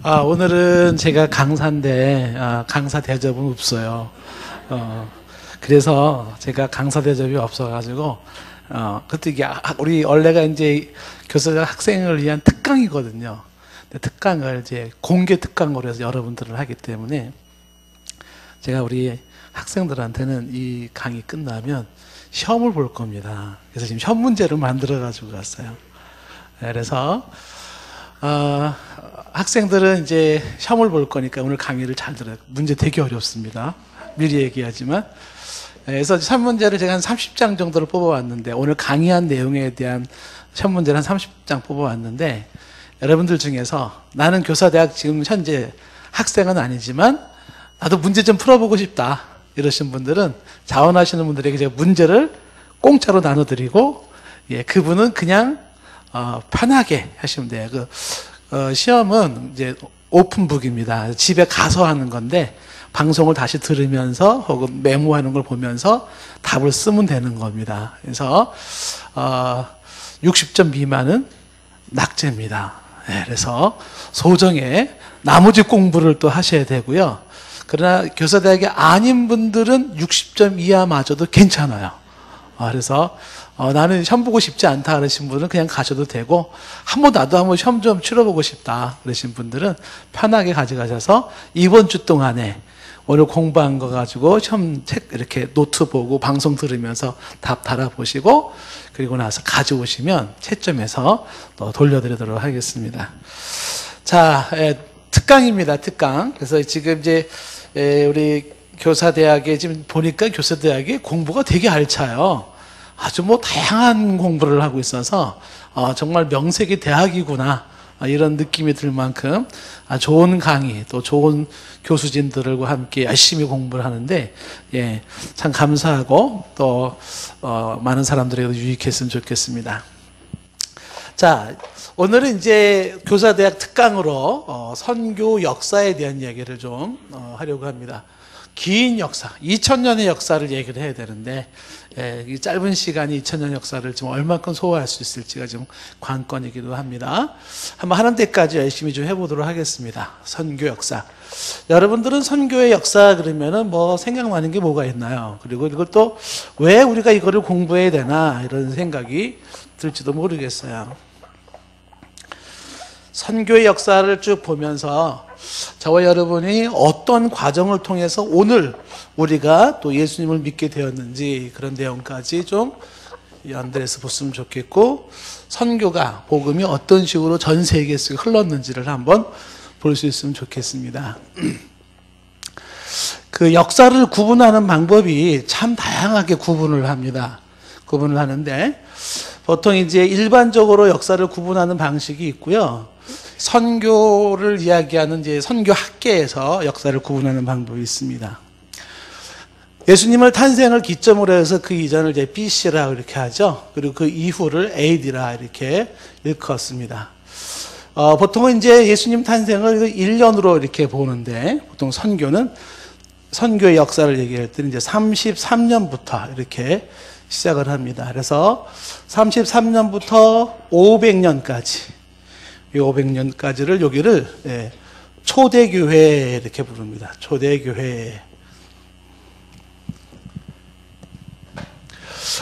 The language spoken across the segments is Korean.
오늘은 제가 강사인데, 강사 대접은 없어요. 그래서 제가 강사 대접이 없어가지고, 그것도 이게, 우리 원래가 이제 교사 학생을 위한 특강이거든요. 특강을 이제 공개 특강으로 해서 여러분들을 하기 때문에, 제가 우리 학생들한테는 이 강의 끝나면 시험을 볼 겁니다. 그래서 지금 시험 문제를 만들어가지고 갔어요. 그래서, 학생들은 이제 시험을 볼 거니까 오늘 강의를 잘 들어요. 문제 되게 어렵습니다. 미리 얘기하지만. 그래서 시험 문제를 제가 한 30장 정도를 뽑아왔는데, 오늘 강의한 내용에 대한 시험 문제를 한 30장 뽑아왔는데, 여러분들 중에서 나는 교사대학 지금 현재 학생은 아니지만, 나도 문제 좀 풀어보고 싶다. 이러신 분들은, 자원하시는 분들에게 제가 문제를 공짜로 나눠드리고, 그분은 그냥, 편하게 하시면 돼요. 시험은 이제 오픈북입니다. 집에 가서 하는 건데, 방송을 다시 들으면서 혹은 메모하는 걸 보면서 답을 쓰면 되는 겁니다. 그래서, 60점 미만은 낙제입니다. 그래서 소정의 나머지 공부를 또 하셔야 되고요. 그러나 교사대학이 아닌 분들은 60점 이하마저도 괜찮아요. 그래서 나는 시험 보고 싶지 않다 그러신 분은 그냥 가셔도 되고, 나도 한번 시험 좀 치러보고 싶다 그러신 분들은 편하게 가져가셔서 이번 주 동안에 오늘 공부한 거 가지고 시험 책 이렇게 노트 보고 방송 들으면서 답 달아보시고, 그리고 나서 가져오시면 채점해서 또 돌려드리도록 하겠습니다. 자, 특강입니다. 특강. 그래서 지금 이제 우리 교사대학에 지금 보니까 교사대학이 공부가 되게 알차요. 아주 다양한 공부를 하고 있어서 정말 명색이 대학이구나 이런 느낌이 들 만큼 좋은 강의, 또 좋은 교수진들과 함께 열심히 공부를 하는데, 참 감사하고 또 많은 사람들에게도 유익했으면 좋겠습니다. 자, 오늘은 이제 교사대학 특강으로 선교 역사에 대한 이야기를 좀 하려고 합니다. 긴 역사, 2000년의 역사를 얘기를 해야 되는데, 이 짧은 시간이 2000년 역사를 좀 얼마큼 소화할 수 있을지가 좀 관건이기도 합니다. 한번 하는 데까지 열심히 좀 해보도록 하겠습니다. 선교 역사. 여러분들은 선교의 역사 그러면은 생각나는 게 뭐가 있나요? 그리고 이걸 또 왜 우리가 이거를 공부해야 되나 이런 생각이 들지도 모르겠어요. 선교의 역사를 쭉 보면서 저와 여러분이 어떤 과정을 통해서 오늘 우리가 또 예수님을 믿게 되었는지 그런 내용까지 좀 연달아서 봤으면 좋겠고, 선교가, 복음이 어떤 식으로 전 세계에 흘렀는지를 한번 볼 수 있으면 좋겠습니다. 그 역사를 구분하는 방법이 참 다양하게 구분을 합니다. 구분을 하는데, 보통 이제 일반적으로 역사를 구분하는 방식이 있고요. 선교를 이야기하는 이제 선교학계에서 역사를 구분하는 방법이 있습니다. 예수님을 탄생을 기점으로 해서 그 이전을 이제 BC라고 이렇게 하죠. 그리고 그 이후를 AD라 이렇게 일컫습니다. 보통은 이제 예수님 탄생을 1년으로 이렇게 보는데, 보통 선교의 역사를 얘기할 때는 이제 33년부터 이렇게 시작을 합니다. 그래서 33년부터 500년까지, 이 500년까지를 여기를 초대교회 이렇게 부릅니다. 초대교회.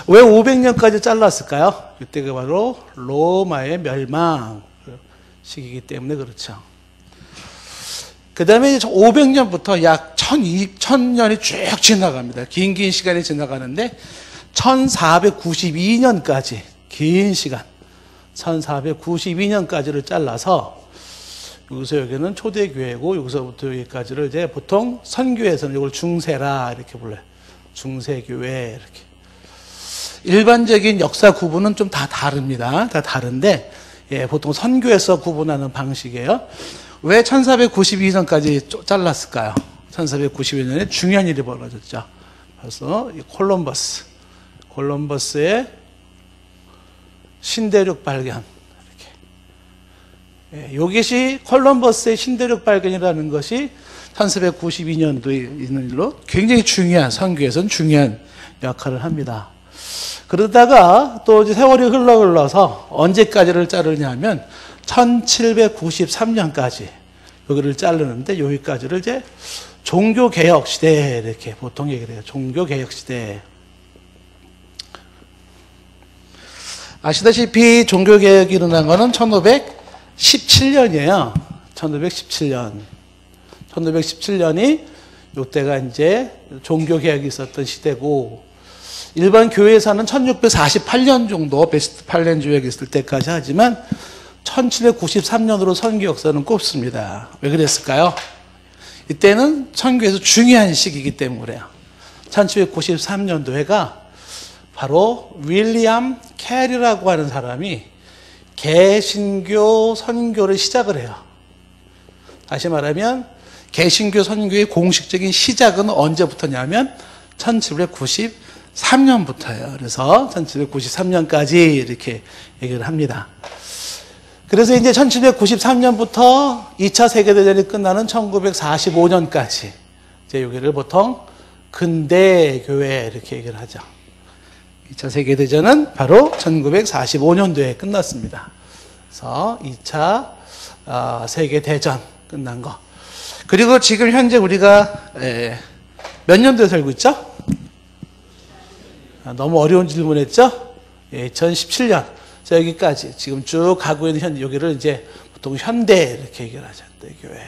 왜 500년까지 잘랐을까요? 이때가 바로 로마의 멸망 시기이기 때문에 그렇죠. 그 다음에 500년부터 약 1000년이 쭉 지나갑니다. 긴 시간이 지나가는데 1492년까지 긴 시간, 1492년까지를 잘라서 여기서 여기는 초대교회고, 여기서부터 여기까지를 이제 보통 선교에서는 이걸 중세라 이렇게 불러요. 중세교회 이렇게. 일반적인 역사 구분은 좀 다 다릅니다. 다 다른데, 보통 선교에서 구분하는 방식이에요. 왜 1492년까지 잘랐을까요? 1492년에 중요한 일이 벌어졌죠. 그래서 콜럼버스의 신대륙 발견. 이렇게. 이것이 콜럼버스의 신대륙 발견이라는 것이 1492년도에 있는 일로 굉장히 중요한, 선교에서는 중요한 역할을 합니다. 그러다가 또 이제 세월이 흘러서 언제까지를 자르냐면 1793년까지 여기를 자르는데 여기까지를 이제 종교개혁 시대 이렇게 보통 얘기를 해요. 종교개혁 시대. 아시다시피 종교개혁이 일어난 거는 1517년이에요. 1517년. 1517년이 이때가 이제 종교개혁이 있었던 시대고, 일반 교회에서는 1648년 정도 베스트팔렌 조약이 있을 때까지 하지만 1793년으로 선교 역사는 꼽습니다. 왜 그랬을까요? 이때는 선교에서 중요한 시기이기 때문에 그래요. 1793년도에가 바로 윌리엄 캐리라고 하는 사람이 개신교 선교를 시작을 해요. 다시 말하면 개신교 선교의 공식적인 시작은 언제부터냐면 1793년부터예요. 그래서 1793년까지 이렇게 얘기를 합니다. 그래서 이제 1793년부터 2차 세계대전이 끝나는 1945년까지 이제 여기를 보통 근대교회 이렇게 얘기를 하죠. 2차 세계대전은 바로 1945년도에 끝났습니다. 그래서 2차 세계대전 끝난 거. 그리고 지금 현재 우리가 몇 년도에 살고 있죠? 너무 어려운 질문했죠? 2017년. 자, 여기까지 지금 쭉 가고 있는 여기를 이제 보통 현대 이렇게 얘기를 하죠. 현대교회.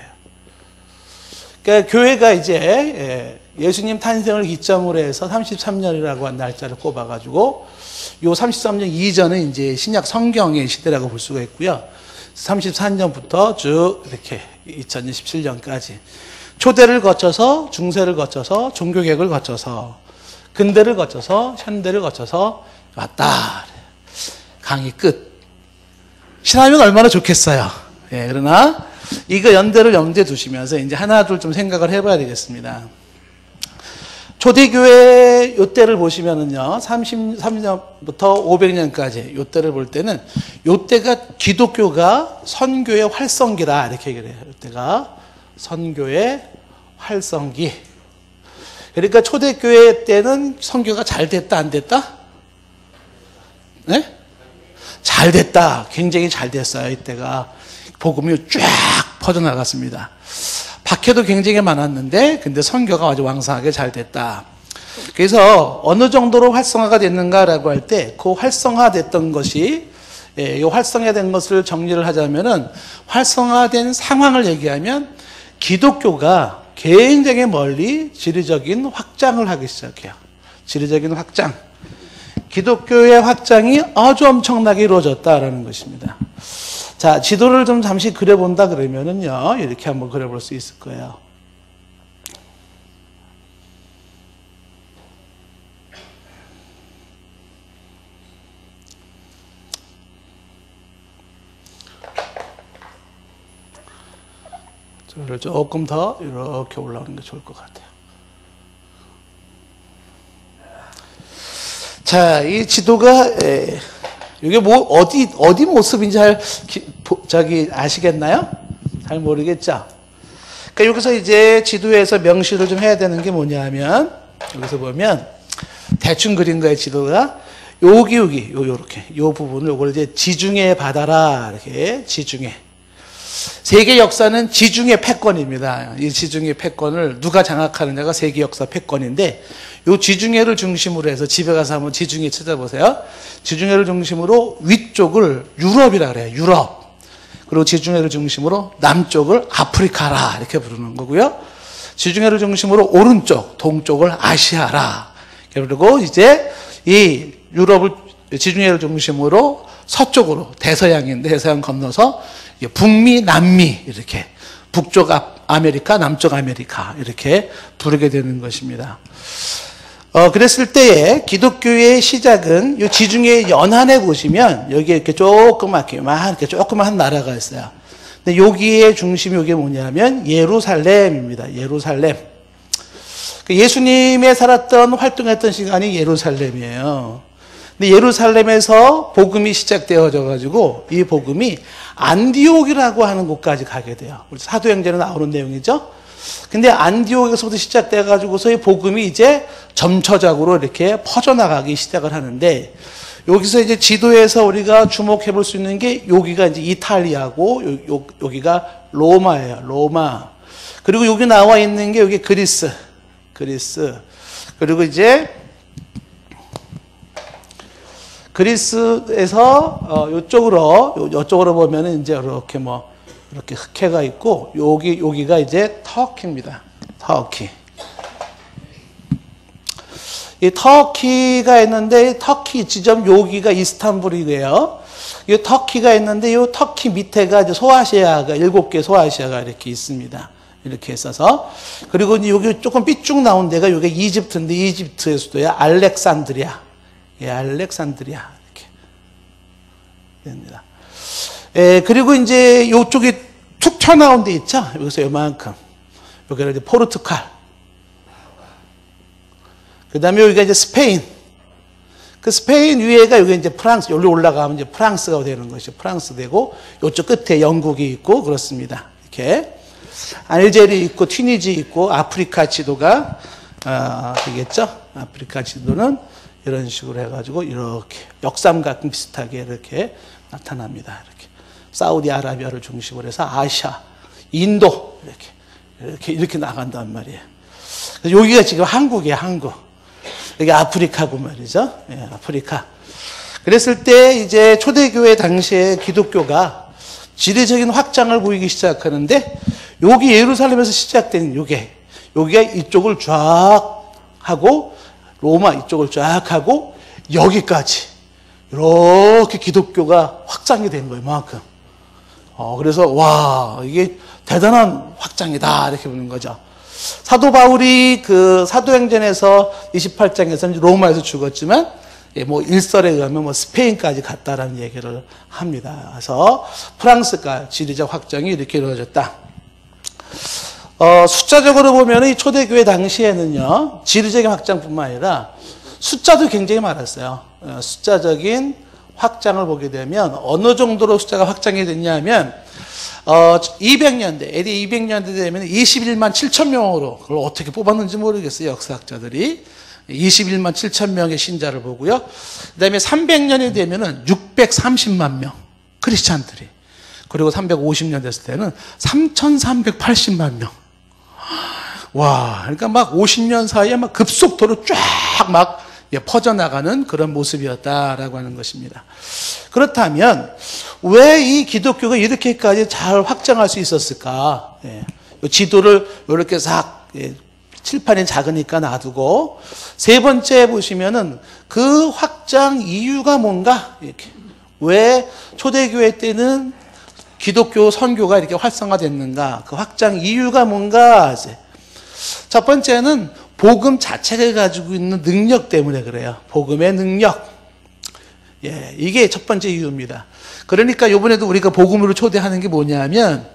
그러니까 교회가 이제 예수님 탄생을 기점으로 해서 33년이라고 한 날짜를 꼽아가지고 요 33년 이전은 이제 신약 성경의 시대라고 볼 수가 있고요. 34년부터 쭉 이렇게 2017년까지 초대를 거쳐서 중세를 거쳐서 종교개혁을 거쳐서 근대를 거쳐서 현대를 거쳐서 왔다. 강의 끝. 신하면 얼마나 좋겠어요. 예, 그러나 이거 연대를 염두에 두시면서 이제 하나 둘 좀 생각을 해봐야 되겠습니다. 초대교회 요때를 보시면은요, 33년부터 500년까지 요때를 볼 때는 요때가 기독교가 선교의 활성기라 이렇게 얘기를 해요. 요때가 선교의 활성기. 그러니까 초대교회 때는 선교가 잘 됐다 안 됐다? 네? 잘 됐다. 굉장히 잘 됐어요. 이때가 복음이 쫙 퍼져나갔습니다. 박해도 굉장히 많았는데 근데 선교가 아주 왕성하게 잘 됐다. 그래서 어느 정도로 활성화가 됐는가라고 할 때 그 활성화됐던 것이 이 활성화된 것을 정리를 하자면은 활성화된 상황을 얘기하면 기독교가 굉장히 멀리 지리적인 확장을 하기 시작해요. 지리적인 확장. 기독교의 확장이 아주 엄청나게 이루어졌다라는 것입니다. 자, 지도를 좀 잠시 그려본다 그러면은요, 이렇게 한번 그려볼 수 있을 거예요. 저를 조금 더 이렇게 올라오는 게 좋을 것 같아요. 자, 이 지도가 이게 뭐 어디 모습인지 아시겠나요? 잘 모르겠죠? 그러니까 여기서 이제 지도에서 명시를 좀 해야 되는 게 뭐냐면 여기서 보면 대충 그린 거예요. 지도가 요렇게 요 부분을 요걸 이제 지중해 바다라 이렇게 지중해. 세계 역사는 지중해 패권입니다. 이 지중해 패권을 누가 장악하느냐가 세계 역사 패권인데 이 지중해를 중심으로 해서 집에 가서 한번 지중해 찾아보세요. 지중해를 중심으로 위쪽을 유럽이라 그래요. 유럽. 그리고 지중해를 중심으로 남쪽을 아프리카라 이렇게 부르는 거고요. 지중해를 중심으로 오른쪽, 동쪽을 아시아라. 그리고 이제 이 유럽을 지중해를 중심으로 서쪽으로 대서양인데 대서양 건너서 북미, 남미 이렇게 북쪽 아메리카, 남쪽 아메리카 이렇게 부르게 되는 것입니다. 그랬을 때에 기독교의 시작은 이 지중해 연안에 보시면 여기에 이렇게 조그맣게 나라가 있어요. 근데 여기의 중심이 여기 뭐냐면 예루살렘입니다. 예루살렘. 예수님의 살았던 활동했던 시간이 예루살렘이에요. 근데 예루살렘에서 복음이 시작되어져 가지고 이 복음이 안디옥이라고 하는 곳까지 가게 돼요. 우리 사도행전에 나오는 내용이죠. 근데 안디옥에서부터 시작돼 가지고서 이 복음이 이제 점차적으로 이렇게 퍼져나가기 시작을 하는데 여기서 이제 지도에서 우리가 주목해 볼 수 있는 게 여기가 이제 이탈리아고 여기가 로마예요. 로마. 그리고 여기 나와 있는 게 여기 그리스. 그리고 이제 그리스에서 이쪽으로 보면은 이제 이렇게 이렇게 흑해가 있고 여기가 이제 터키입니다. 터키. 이 터키가 있는데 터키 지점 여기가 이스탄불이고요. 이 터키가 있는데 이 터키 밑에가 이제 소아시아가 7개 소아시아가 이렇게 있습니다. 이렇게 있어서 그리고 이제 여기 조금 삐쭉 나온 데가 여기 이집트인데 이집트의 수도야 알렉산드리아. 예, 알렉산드리아 이렇게 됩니다. 예, 그리고 이제 이쪽에 툭 튀어나온 데 있죠. 여기서 요만큼. 여기가 이제 포르투갈. 그 다음에 여기가 이제 스페인. 그 스페인 위에가 여기 이제 프랑스, 여기 올라가면 이제 프랑스가 되는 것이죠. 프랑스 되고, 이쪽 끝에 영국이 있고, 그렇습니다. 이렇게. 알제리 있고, 튀니지 있고, 아프리카 지도가, 되겠죠? 아프리카 지도는 이런 식으로 해가지고, 이렇게, 역삼각 비슷하게 이렇게 나타납니다. 이렇게. 사우디아라비아를 중심으로 해서 아시아, 인도, 이렇게 나간단 말이에요. 그래서 여기가 지금 한국이에요, 한국. 여기 아프리카고 말이죠. 예, 아프리카. 그랬을 때 이제 초대교회 당시에 기독교가 지리적인 확장을 보이기 시작하는데 여기 예루살렘에서 시작된 여기가 이쪽을 쫙 하고 로마 이쪽을 쫙 하고 여기까지 이렇게 기독교가 확장이 된 거예요. 이만큼. 그래서 와 이게 대단한 확장이다 이렇게 보는 거죠. 사도 바울이 그 사도행전에서 28장에서는 로마에서 죽었지만 뭐 일설에 의하면 뭐 스페인까지 갔다라는 얘기를 합니다. 그래서 프랑스가 지리적 확장이 이렇게 이루어졌다. 숫자적으로 보면 이 초대교회 당시에는요 지리적인 확장뿐만 아니라 숫자도 굉장히 많았어요. 숫자적인 확장을 보게 되면 어느 정도로 숫자가 확장이 됐냐면 200년대, AD 200년대 되면 21만 7천 명으로 그걸 어떻게 뽑았는지 모르겠어요. 역사학자들이. 21만 7천 명의 신자를 보고요. 그 다음에 300년이 되면은 630만 명, 크리스찬들이. 그리고 350년 됐을 때는 3,380만 명. 와, 그러니까 막 50년 사이에 막 급속도로 쫙 막 퍼져나가는 그런 모습이었다라고 하는 것입니다. 그렇다면 왜 이 기독교가 이렇게까지 잘 확장할 수 있었을까? 지도를 이렇게 싹 칠판이 작으니까 놔두고 세 번째 보시면은 그 확장 이유가 뭔가 이렇게 왜 초대교회 때는 기독교 선교가 이렇게 활성화됐는가? 그 확장 이유가 뭔가? 첫 번째는 복음 자체가 가지고 있는 능력 때문에 그래요. 복음의 능력. 예, 이게 첫 번째 이유입니다. 그러니까 이번에도 우리가 복음으로 초대하는 게 뭐냐면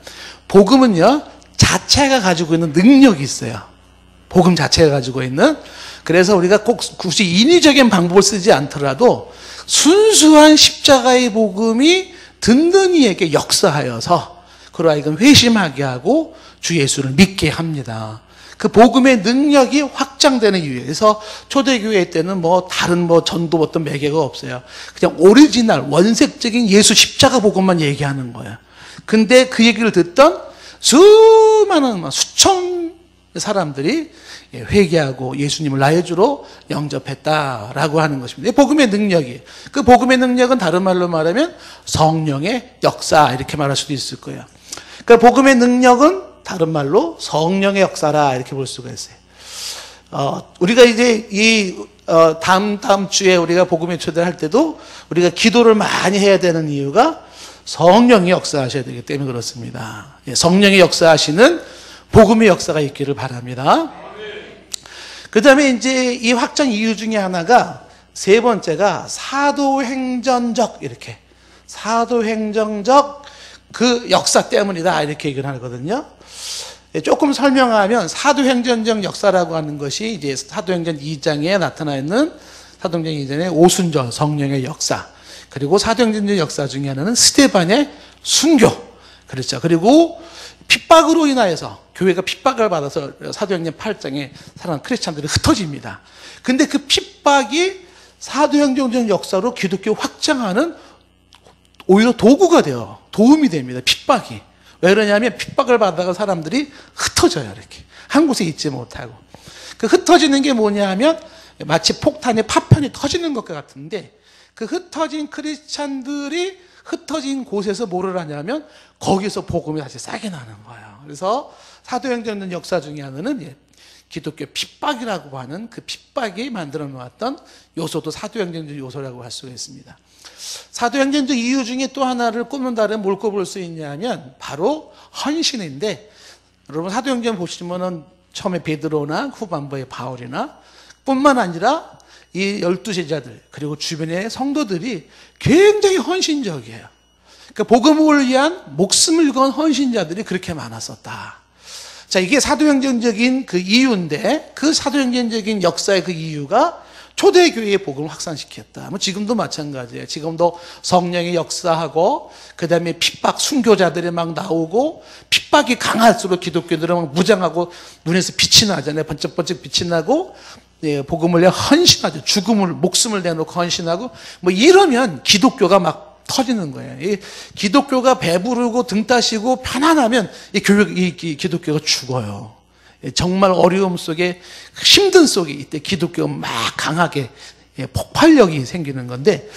복음은요 자체가 가지고 있는 능력이 있어요. 복음 자체가 가지고 있는. 그래서 우리가 꼭 굳이 인위적인 방법을 쓰지 않더라도 순수한 십자가의 복음이 듣는 이에게 역사하여서 그로 하여금 회심하게 하고 주 예수를 믿게 합니다. 그 복음의 능력이 확장되는 이유예요. 그래서 초대교회 때는 다른 전도 어떤 매개가 없어요. 그냥 오리지널 원색적인 예수 십자가 복음만 얘기하는 거예요. 근데 그 얘기를 듣던 수많은 수천 사람들이 회개하고 예수님을 나의 주로 영접했다라고 하는 것입니다. 복음의 능력이. 그 복음의 능력은 다른 말로 말하면 성령의 역사 이렇게 말할 수도 있을 거예요. 그러니까 복음의 능력은 다른 말로 성령의 역사라 이렇게 볼 수가 있어요. 우리가 이제 다음 주에 우리가 복음의 초대할 때도 우리가 기도를 많이 해야 되는 이유가 성령이 역사하셔야 되기 때문에 그렇습니다. 성령이 역사하시는 복음의 역사가 있기를 바랍니다. 그 다음에 이제 이 확장 이유 중에 하나가 세 번째가 사도행전적 그 역사 때문이다 이렇게 얘기를 하거든요. 조금 설명하면 사도행전적 역사라고 하는 것이 이제 사도행전 2장에 나타나 있는 사도행전 2장의 오순절 성령의 역사, 그리고 사도행전적 역사 중에 하나는 스데반의 순교, 그렇죠. 그리고 핍박으로 인하여서 교회가 핍박을 받아서 사도행전 8장에 살아난 크리스찬들이 흩어집니다. 근데 그 핍박이 사도행전적 역사로 기독교 확장하는 오히려 도구가 돼요. 도움이 됩니다. 핍박이. 왜 그러냐면 핍박을 받다가 사람들이 흩어져요. 이렇게. 한 곳에 있지 못하고. 그 흩어지는 게 뭐냐 하면 마치 폭탄의 파편이 터지는 것과 같은데 그 흩어진 크리스찬들이 흩어진 곳에서 뭐를 하냐면 거기서 복음이 다시 싸게 나는 거예요. 그래서 사도행전 역사 중에 하나는 기독교 핍박이라고 하는 그 핍박이 만들어 놓았던 요소도 사도행전적 요소라고 할 수가 있습니다. 사도행전적 이유 중에 또 하나를 꼽는다면 뭘 꼽을 수 있냐면 바로 헌신인데, 여러분 사도행전 보시면은 처음에 베드로나 후반부에 바울이나 뿐만 아니라 이 12제자들 그리고 주변의 성도들이 굉장히 헌신적이에요. 그러니까 복음을 위한 목숨을 건 헌신자들이 그렇게 많았었다. 자, 이게 사도행전적인 그 이유인데, 그 사도행전적인 역사의 그 이유가 초대교회의 복음을 확산시켰다. 뭐 지금도 마찬가지예요. 지금도 성령의 역사하고 그다음에 핍박 순교자들이 막 나오고 핍박이 강할수록 기독교들은 막 무장하고 눈에서 빛이 나잖아요. 번쩍번쩍 빛이 나고 복음을 위해 헌신하죠. 죽음을 목숨을 내놓고 헌신하고 뭐 이러면 기독교가 막 터지는 거예요. 이 기독교가 배부르고 등 따시고 편안하면 이 기독교가 죽어요. 정말 어려움 속에 힘든 속에 이때 기독교가 막 강하게 폭발력이 생기는 건데,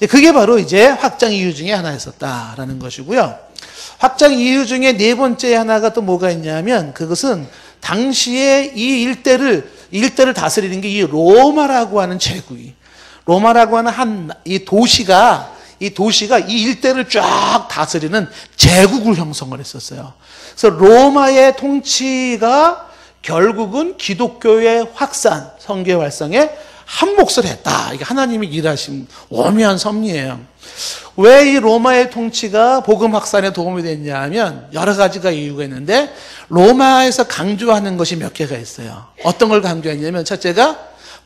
그게 바로 이제 확장 이유 중에 하나였었다라는 것이고요. 확장 이유 중에 네 번째 하나가 또 뭐가 있냐면, 그것은 당시에 이 일대를 다스리는 게 이 로마라고 하는 제국이, 로마라고 하는 이 도시가 이 일대를 쫙 다스리는 제국을 형성을 했었어요. 그래서 로마의 통치가 결국은 기독교의 확산, 성교의 활성에 한 몫을 했다. 이게 하나님이 일하신 오묘한 섭리예요. 왜 이 로마의 통치가 복음 확산에 도움이 됐냐 하면 여러 가지가 이유가 있는데, 로마에서 강조하는 것이 몇 개가 있어요. 어떤 걸 강조했냐면 첫째가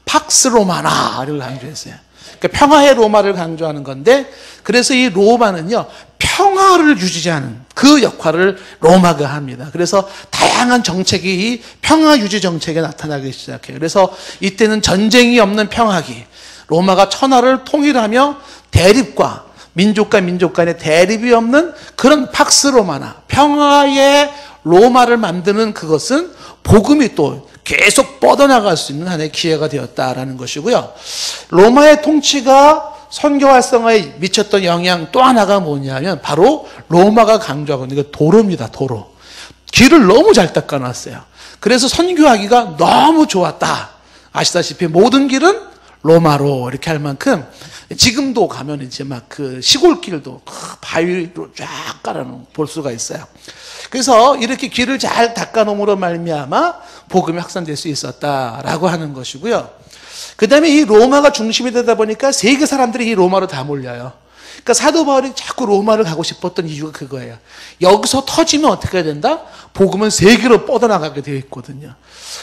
팍스 로마나를 강조했어요. 그러니까 평화의 로마를 강조하는 건데, 그래서 이 로마는요 평화를 유지하는 그 역할을 로마가 합니다. 그래서 다양한 정책이 이 평화 유지 정책에 나타나기 시작해요. 그래서 이때는 전쟁이 없는 평화기, 로마가 천하를 통일하며 대립과 민족과 민족 간의 대립이 없는 그런 팍스 로마나 평화의 로마를 만드는 그것은 복음이 또 계속 뻗어나갈 수 있는 하나의 기회가 되었다라는 것이고요. 로마의 통치가 선교 활성화에 미쳤던 영향 또 하나가 뭐냐면 바로 로마가 강조하고 있는 게 도로입니다. 도로. 길을 너무 잘 닦아놨어요. 그래서 선교하기가 너무 좋았다. 아시다시피 모든 길은 로마로 이렇게 할 만큼 지금도 가면 이제 막 그 시골길도 바위로 쫙 깔아놓은 볼 수가 있어요. 그래서 이렇게 길을 잘 닦아놓음으로 말미암아 복음이 확산될 수 있었다라고 하는 것이고요. 그 다음에 이 로마가 중심이 되다 보니까 세계 사람들이 이 로마로 다 몰려요. 그러니까 사도 바울이 자꾸 로마를 가고 싶었던 이유가 그거예요. 여기서 터지면 어떻게 해야 된다? 복음은 세계로 뻗어나가게 되어 있거든요.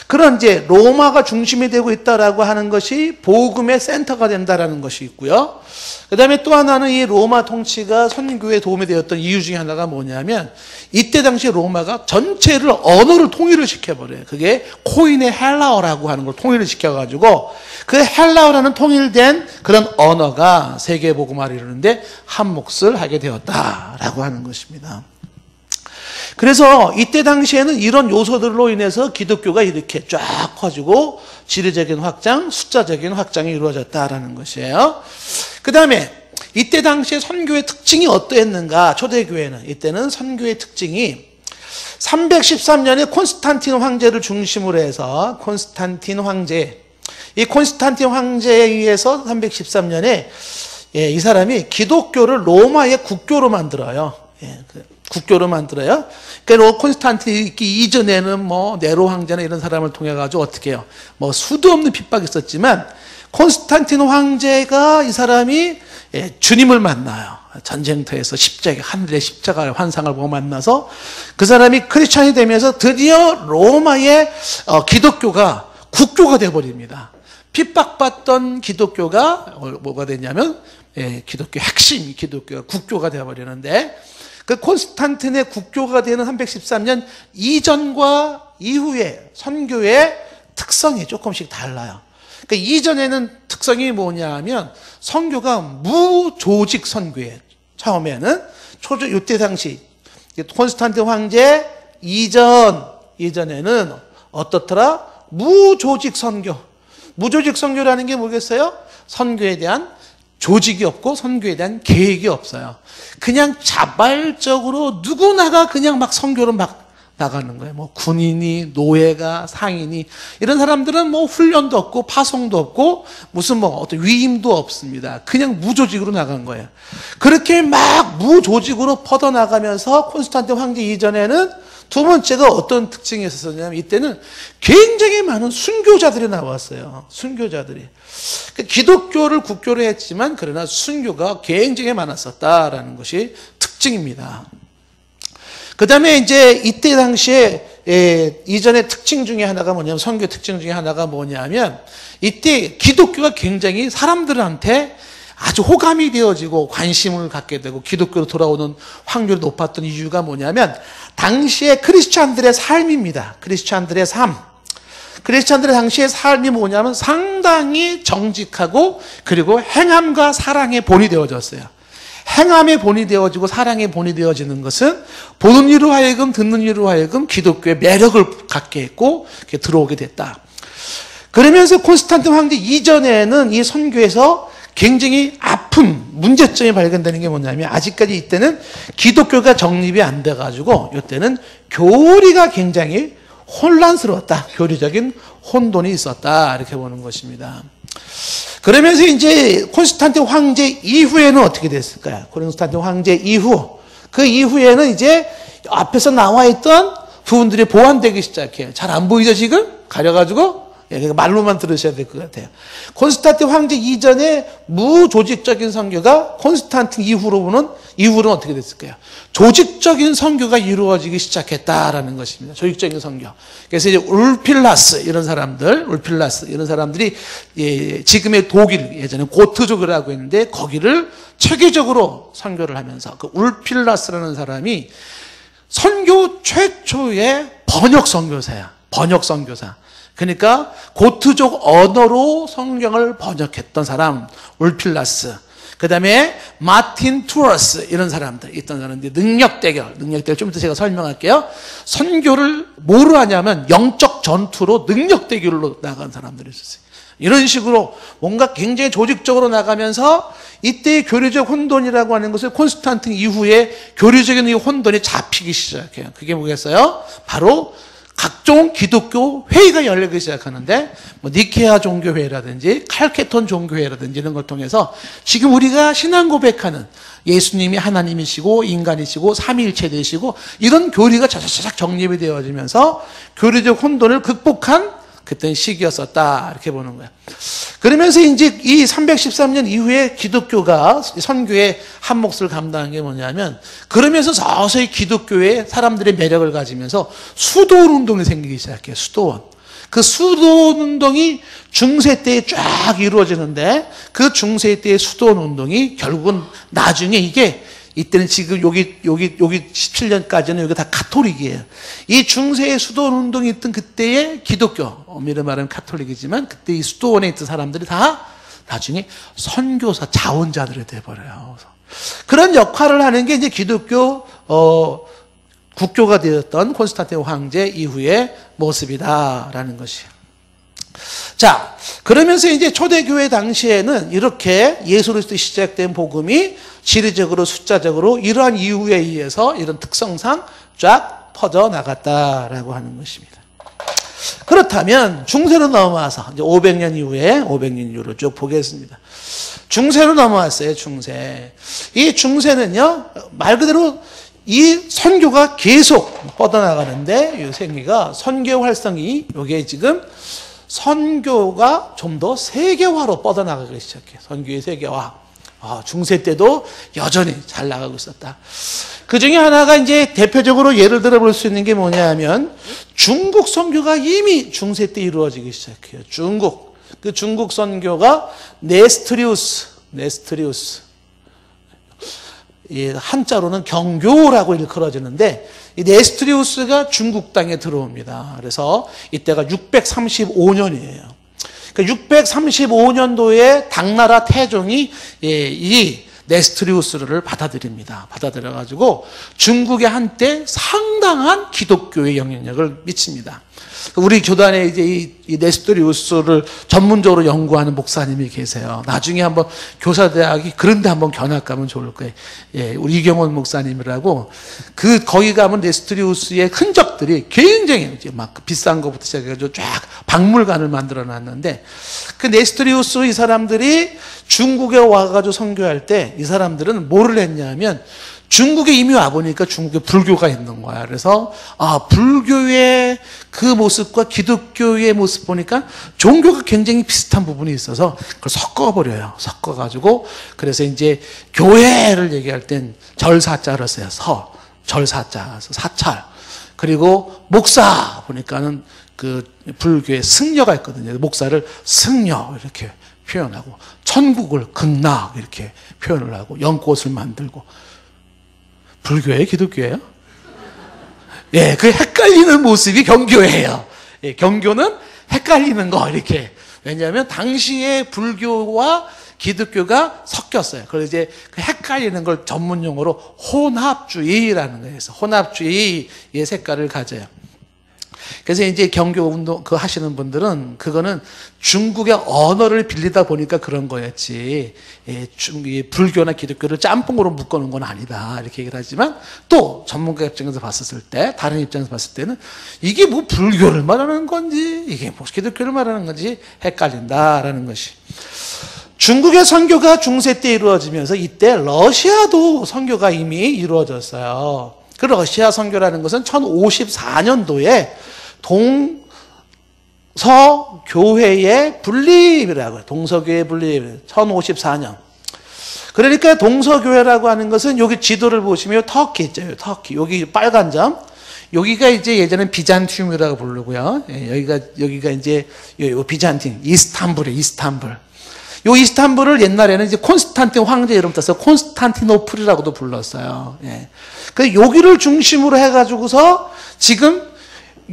그런 이제 로마가 중심이 되고 있다라고 하는 것이 복음의 센터가 된다라는 것이 있고요. 그 다음에 또 하나는 이 로마 통치가 선교에 도움이 되었던 이유 중에 하나가 뭐냐면, 이때 당시 로마가 전체를 언어를 통일을 시켜버려요. 그게 코인의 헬라어라고 하는 걸 통일을 시켜가지고 그 헬라어라는 통일된 그런 언어가 세계 복음화를 이루는데 한 몫을 하게 되었다라고 하는 것입니다. 그래서 이때 당시에는 이런 요소들로 인해서 기독교가 이렇게 쫙 커지고 지리적인 확장, 숫자적인 확장이 이루어졌다라는 것이에요. 그 다음에 이때 당시에 선교의 특징이 어떠했는가? 초대교회는 이때는 선교의 특징이 313년에 콘스탄틴 황제를 중심으로 해서 콘스탄틴 황제에 의해서 313년에 이 사람이 기독교를 로마의 국교로 만들어요. 국교로 만들어요. 그러니까 콘스탄틴 있기 이전에는 뭐 네로 황제나 이런 사람을 통해 가지고 어떻게 해요? 뭐 수도 없는 핍박이 있었지만 콘스탄틴 황제가 이 사람이 주님을 만나요. 전쟁터에서 하늘의 십자가 환상을 보고 만나서 그 사람이 크리스찬이 되면서 드디어 로마의 기독교가 국교가 되어버립니다. 핍박받던 기독교가 뭐가 되냐면 기독교 핵심 기독교가 국교가 되어버리는데, 그 콘스탄틴의 국교가 되는 313년 이전과 이후의 선교의 특성이 조금씩 달라요. 그러니까 이전에는 특성이 뭐냐 하면 선교가 무조직 선교예요. 처음에는 이때 당시 콘스탄틴 황제 이전에는 어떻더라? 무조직 선교. 무조직 선교라는 게 뭐겠어요? 선교에 대한 조직이 없고 선교에 대한 계획이 없어요. 그냥 자발적으로 누구나가 그냥 막 선교를 막 나가는 거예요. 뭐 군인이, 노예가, 상인이 이런 사람들은 뭐 훈련도 없고 파송도 없고 무슨 뭐 어떤 위임도 없습니다. 그냥 무조직으로 나간 거예요. 그렇게 막 무조직으로 뻗어나가면서 콘스탄틴 황제 이전에는 두 번째가 어떤 특징이 있었냐면 이때는 굉장히 많은 순교자들이 나왔어요. 순교자들이. 기독교를 국교로 했지만 그러나 순교가 굉장히 많았었다라는 것이 특징입니다. 그 다음에 이제 이때 당시에 이전의 특징 중에 하나가 뭐냐면 선교 특징 중에 하나가 뭐냐면 이때 기독교가 굉장히 사람들한테 아주 호감이 되어지고 관심을 갖게 되고 기독교로 돌아오는 확률이 높았던 이유가 뭐냐면 당시에 크리스찬들의 삶입니다. 크리스찬들의 삶. 크리스찬들의 당시의 삶이 뭐냐면 상당히 정직하고 그리고 행함과 사랑에 본이 되어졌어요. 행함에 본이 되어지고 사랑에 본이 되어지는 것은 보는 이로 하여금 듣는 이로 하여금 기독교의 매력을 갖게 했고 들어오게 됐다. 그러면서 콘스탄틴 황제 이전에는 이 선교에서 굉장히 아픈 문제점이 발견되는 게 뭐냐면 아직까지 이때는 기독교가 정립이 안 돼가지고 이때는 교리가 굉장히 혼란스러웠다. 교리적인 혼돈이 있었다. 이렇게 보는 것입니다. 그러면서 이제 콘스탄틴 황제 이후에는 어떻게 됐을까요? 콘스탄틴 황제 이후. 그 이후에는 이제 앞에서 나와 있던 부분들이 보완되기 시작해요. 잘 안 보이죠, 지금? 가려가지고? 말로만 들으셔야 될 것 같아요. 콘스탄틴 황제 이전에 무조직적인 선교가 콘스탄틴 이후로는 어떻게 됐을까요? 조직적인 선교가 이루어지기 시작했다라는 것입니다. 조직적인 선교. 그래서 이제 울필라스 이런 사람들이 지금의 독일 예전에 고트족이라고 했는데 거기를 체계적으로 선교를 하면서 그 울필라스라는 사람이 선교 최초의 번역 선교사야. 번역 선교사. 그러니까 고트족 언어로 성경을 번역했던 사람 울필라스. 그 다음에 마틴 투어스 이런 사람들 있던 사람들 능력대결 좀 이따 제가 설명할게요. 선교를 뭐로 하냐면 영적 전투로 능력대결로 나간 사람들이 있었어요. 이런 식으로 뭔가 굉장히 조직적으로 나가면서 이때의 교리적 혼돈이라고 하는 것을 콘스탄틴 이후에 교리적인 이 혼돈이 잡히기 시작해요. 그게 뭐겠어요? 바로 각종 기독교 회의가 열리기 시작하는데 뭐 니케아 종교회의라든지 칼케톤 종교회의라든지 이런 걸 통해서 지금 우리가 신앙 고백하는 예수님이 하나님이시고 인간이시고 삼위일체 되시고 이런 교리가 자자자작 정립이 되어지면서 교리적 혼돈을 극복한 그때 시기였었다 이렇게 보는 거예요. 그러면서 이제 이 313년 이후에 기독교가 선교의 한 몫을 감당한 게 뭐냐면 그러면서 서서히 기독교의 사람들의 매력을 가지면서 수도원 운동이 생기기 시작해요. 수도원. 그 수도원 운동이 중세 때에 쫙 이루어지는데 그 중세 때의 수도원 운동이 결국은 나중에 이때는 지금 여기 17년까지는 여기 다 가톨릭이에요. 이 중세의 수도원 운동이 있던 그때의 기독교, 엄밀히 말하면 가톨릭이지만 그때 이 수도원에 있던 사람들이 다 나중에 선교사 자원자들이 돼버려요. 그런 역할을 하는 게 이제 기독교 국교가 되었던 콘스탄틴 황제 이후의 모습이다라는 것이에요. 자, 그러면서 이제 초대교회 당시에는 이렇게 예수로부터 시작된 복음이 지리적으로 숫자적으로 이러한 이유에 의해서 이런 특성상 쫙 퍼져 나갔다라고 하는 것입니다. 그렇다면 중세로 넘어와서 이제 500년 이후로 쭉 보겠습니다. 중세로 넘어왔어요. 중세. 이 중세는요 말 그대로 이 선교가 계속 뻗어나가는데 이 생기가 선교 활성이 이게 지금 선교가 좀 더 세계화로 뻗어나가기 시작해요. 선교의 세계화. 중세 때도 여전히 잘 나가고 있었다. 그 중에 하나가 이제 대표적으로 예를 들어 볼 수 있는 게 뭐냐 하면 중국 선교가 이미 중세 때 이루어지기 시작해요. 중국. 그 중국 선교가 네스트리우스. 한자로는 경교라고 일컬어지는데 이 네스트리우스가 중국 땅에 들어옵니다. 그래서 이때가 635년이에요. 그러니까 635년도에 당나라 태종이 이 네스트리우스를 받아들입니다. 받아들여가지고 중국에 한때 상당한 기독교의 영향력을 미칩니다. 우리 교단에 이제 이 네스토리우스를 전문적으로 연구하는 목사님이 계세요. 나중에 한번 교사대학이 그런데 한번 견학 가면 좋을 거예요. 예, 우리 이경원 목사님이라고 거기 가면 네스토리우스의 흔적들이 굉장히 이제 막 비싼 것부터 시작해가지고 쫙 박물관을 만들어 놨는데 그 네스토리우스 이 사람들이 중국에 와가지고 선교할 때 이 사람들은 뭐를 했냐면 중국에 이미 와보니까 중국에 불교가 있는 거야. 그래서 불교의 그 모습과 기독교의 모습 보니까 종교가 굉장히 비슷한 부분이 있어서 그걸 섞어버려요. 섞어가지고 그래서 이제 교회를 얘기할 땐 절사자를 써요. 절사자, 사찰. 그리고 목사 보니까는 그 불교의 승려가 있거든요. 목사를 승려 이렇게 표현하고 천국을 극락 이렇게 표현을 하고 연꽃을 만들고 불교예요? 기독교예요? 예, 그 헷갈리는 모습이 경교예요. 예, 경교는 헷갈리는 거, 이렇게. 왜냐하면 당시에 불교와 기독교가 섞였어요. 그래서 이제 그 헷갈리는 걸 전문 용어로 혼합주의라는 거예요. 혼합주의의 색깔을 가져요. 그래서 이제 경교 운동 하시는 분들은 그거는 중국의 언어를 빌리다 보니까 그런 거였지. 예, 불교나 기독교를 짬뽕으로 묶어놓은 건 아니다. 이렇게 얘기를 하지만 또 전문가 입장에서 봤을 때, 다른 입장에서 봤을 때는 이게 뭐 불교를 말하는 건지, 이게 뭐 기독교를 말하는 건지 헷갈린다라는 것이. 중국의 선교가 중세 때 이루어지면서 이때 러시아도 선교가 이미 이루어졌어요. 그 러시아 선교라는 것은 1054년도에 동서교회의 분립이라고 해요. 동서교회 분립. 1054년. 그러니까 동서교회라고 하는 것은 여기 지도를 보시면 터키 있죠. 터키. 여기 빨간 점. 여기가 이제 예전엔 비잔티움이라고 부르고요. 여기가 이제 비잔틴. 이스탄불이에요. 이스탄불. 요 이스탄불을 옛날에는 이제 콘스탄틴 황제 이름 따서 콘스탄티노플이라고도 불렀어요. 예. 그 여기를 중심으로 해가지고서 지금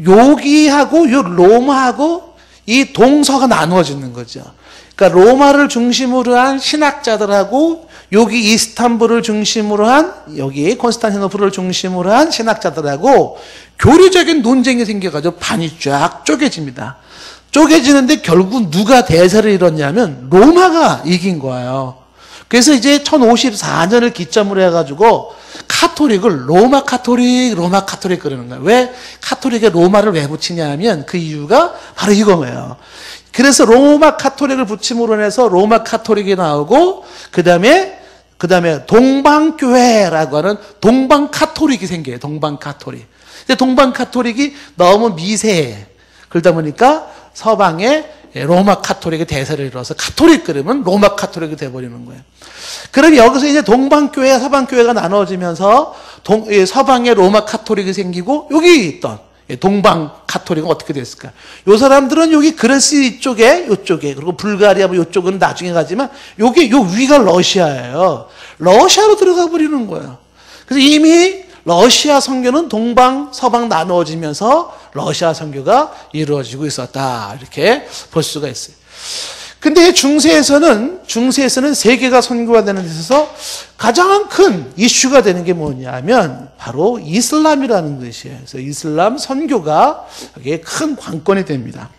여기하고 요 로마하고 이 동서가 나누어지는 거죠. 그러니까 로마를 중심으로 한 신학자들하고 여기 이스탄불을 중심으로 한 여기 콘스탄티노플을 중심으로 한 신학자들하고 교류적인 논쟁이 생겨가지고 반이 쫙 쪼개집니다. 쪼개지는데 결국 누가 대세를 이뤘냐면 로마가 이긴 거예요. 그래서 이제 1054년을 기점으로 해가지고 카톨릭을 로마 카톨릭 그러는 거예요. 왜 카톨릭에 로마를 왜 붙이냐면 그 이유가 바로 이거예요. 그래서 로마 카톨릭을 붙임으로 해서 로마 카톨릭이 나오고 그 다음에 동방교회라고 하는 동방 카톨릭이 생겨요. 동방 카톨릭. 근데 동방 카톨릭이 너무 미세해. 그러다 보니까 서방에 로마 카톨릭의 대세를 이뤄서 카톨릭 그러면 로마 카톨릭이 돼버리는 거예요. 그럼 여기서 이제 동방교회, 서방교회가 나눠지면서 서방에 로마 카톨릭이 생기고 여기 있던 동방 카톨릭은 어떻게 됐을까? 요 사람들은 여기 그리스 이쪽에 그리고 불가리아 뭐 이쪽은 나중에 가지만 요 위가 러시아예요. 러시아로 들어가 버리는 거예요. 그래서 이미 러시아 선교는 동방, 서방 나누어지면서 러시아 선교가 이루어지고 있었다. 이렇게 볼 수가 있어요. 근데 중세에서는 세계가 선교가 되는 데 있어서 가장 큰 이슈가 되는 게 뭐냐면 바로 이슬람이라는 것이에요. 그래서 이슬람 선교가 여기에 큰 관건이 됩니다.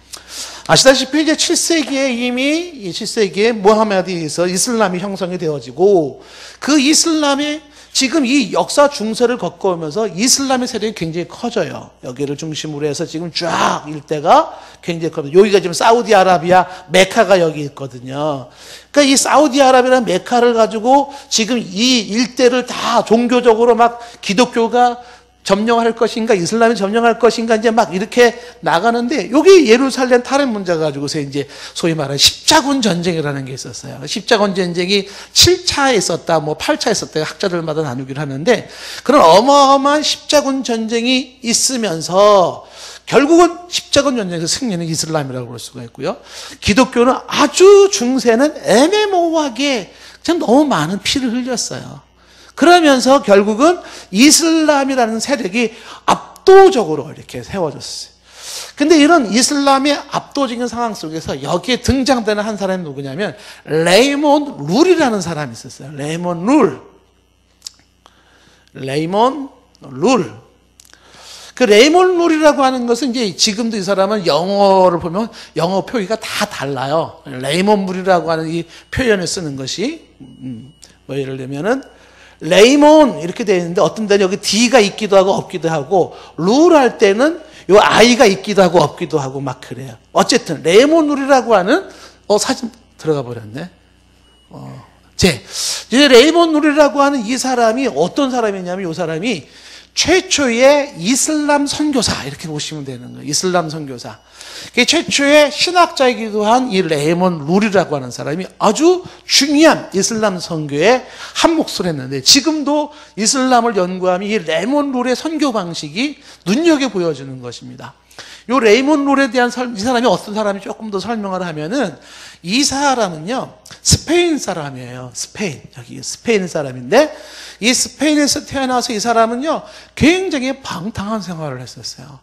아시다시피 이제 7세기에 이미 7세기에 모하메드에서 이슬람이 형성이 되어지고 그 이슬람이 지금 이 역사 중세를 겪어오면서 이슬람의 세력이 굉장히 커져요. 여기를 중심으로 해서 지금 쫙 일대가 굉장히 커요. 여기가 지금 사우디아라비아 메카가 여기 있거든요. 그러니까 이 사우디아라비아 메카를 가지고 지금 이 일대를 다 종교적으로 막 기독교가 점령할 것인가, 이슬람이 점령할 것인가, 이제 막 이렇게 나가는데, 여기 예루살렘 탈핵 문제 가지고서 이제 소위 말하는 십자군 전쟁이라는 게 있었어요. 십자군 전쟁이 7차에 있었다, 뭐 8차에 있었다, 학자들마다 나누기를 하는데, 그런 어마어마한 십자군 전쟁이 있으면서, 결국은 십자군 전쟁에서 승리는 이슬람이라고 볼 수가 있고요. 기독교는 아주 중세는 애매모호하게 그냥 너무 많은 피를 흘렸어요. 그러면서 결국은 이슬람이라는 세력이 압도적으로 이렇게 세워졌어요. 근데 이런 이슬람의 압도적인 상황 속에서 여기에 등장되는 한 사람이 누구냐면 레이몬 룰이라는 사람이 있었어요. 레이몬 룰. 그 레이몬 룰이라고 하는 것은 이제 지금도 이 사람은 영어를 보면 영어 표기가 다 달라요. 레이몬 룰이라고 하는 이 표현을 쓰는 것이 뭐 예를 들면은 레이몬 이렇게 되어 있는데 어떤 데는 여기 D가 있기도 하고 없기도 하고 룰 할 때는 요 I가 있기도 하고 없기도 하고 막 그래요. 어쨌든 레이몬 룰이라고 하는 사진 들어가 버렸네. 이제 레이몬 룰이라고 하는 이 사람이 어떤 사람이냐면 이 사람이 최초의 이슬람 선교사 이렇게 보시면 되는 거예요. 이슬람 선교사. 최초의 신학자이기도 한 이 레이몬 룰이라고 하는 사람이 아주 중요한 이슬람 선교에 한 몫을 했는데 지금도 이슬람을 연구하면 이 레이몬 룰의 선교 방식이 눈여겨 보여지는 것입니다. 이 레이몬 룰에 대한 이 사람이 어떤 사람이 조금 더 설명을 하면은 이 사람은요 스페인 사람이에요. 여기 스페인 사람인데 이 스페인에서 태어나서 이 사람은요 굉장히 방탕한 생활을 했었어요.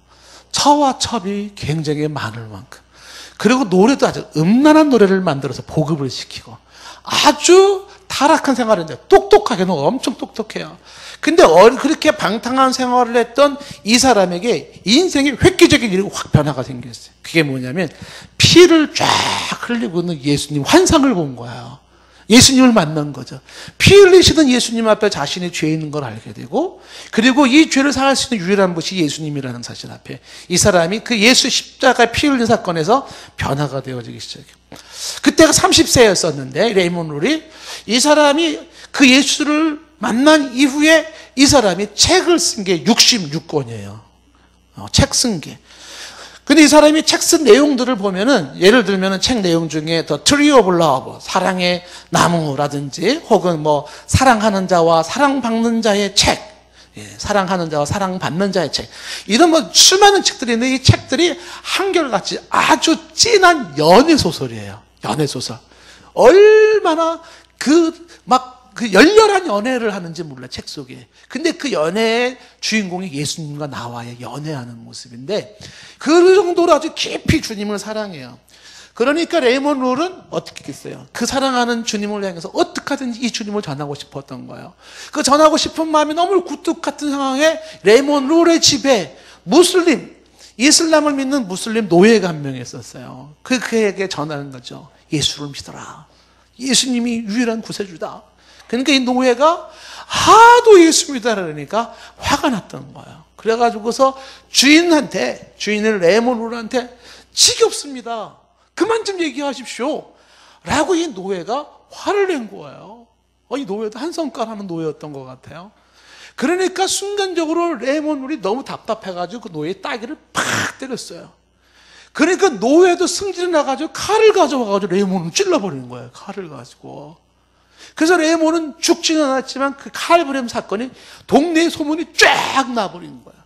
처와 첩이 굉장히 많을 만큼. 그리고 노래도 아주 음란한 노래를 만들어서 보급을 시키고 아주 타락한 생활을 했는데 똑똑하게는 엄청 똑똑해요. 근데 그렇게 방탕한 생활을 했던 이 사람에게 인생의 획기적인 일이 확 변화가 생겼어요. 그게 뭐냐면 피를 쫙 흘리고 있는 예수님 환상을 본 거예요. 예수님을 만난 거죠. 피 흘리시던 예수님 앞에 자신이 죄 있는 걸 알게 되고 그리고 이 죄를 사할 수 있는 유일한 분이 예수님이라는 사실 앞에 이 사람이 그 예수 십자가 피 흘린 사건에서 변화가 되어지기 시작해요. 그때가 30세였었는데 레이몬 룰이 이 사람이 그 예수를 만난 이후에 이 사람이 책을 쓴 게 66권이에요. 책 쓴 게. 근데 이 사람이 책 쓴 내용들을 보면은 예를 들면은 책 내용 중에 The Tree of Love, 사랑의 나무라든지 혹은 뭐 사랑하는 자와 사랑받는 자의 책, 사랑하는 자와 사랑받는 자의 책 이런 뭐 수많은 책들이 있는데 이 책들이 한결같이 아주 진한 연애 소설이에요. 연애 소설. 얼마나 그 열렬한 연애를 하는지 몰라 책 속에. 근데 그 연애의 주인공이 예수님과 나와의 연애하는 모습인데 그 정도로 아주 깊이 주님을 사랑해요. 그러니까 레이몬 룰은 어떻게 했어요? 그 사랑하는 주님을 향해서 어떻게 하든지 이 주님을 전하고 싶었던 거예요. 그 전하고 싶은 마음이 너무 굴뚝 같은 상황에 레이몬 룰의 집에 이슬람을 믿는 무슬림 노예가 한 명 있었어요. 그에게 전하는 거죠. 예수를 믿어라. 예수님이 유일한 구세주다. 그러니까 이 노예가 하도 예수 믿어라 그러니까 화가 났던 거예요. 그래가지고서 주인을 레이몬 룰한테 지겹습니다. 그만 좀 얘기하십시오. 라고 이 노예가 화를 낸 거예요. 이 노예도 한 성깔 하는 노예였던 것 같아요. 그러니까 순간적으로 레이몬 룰이 너무 답답해가지고 그 노예의 따귀를 팍 때렸어요. 그러니까 노예도 승질이 나가지고 칼을 가져와가지고 레이몬을 찔러버리는 거예요. 칼을 가지고. 그래서 레이몬은 죽지는 않았지만 그 칼부림 사건이 동네에 소문이 쫙 나버린 거예요.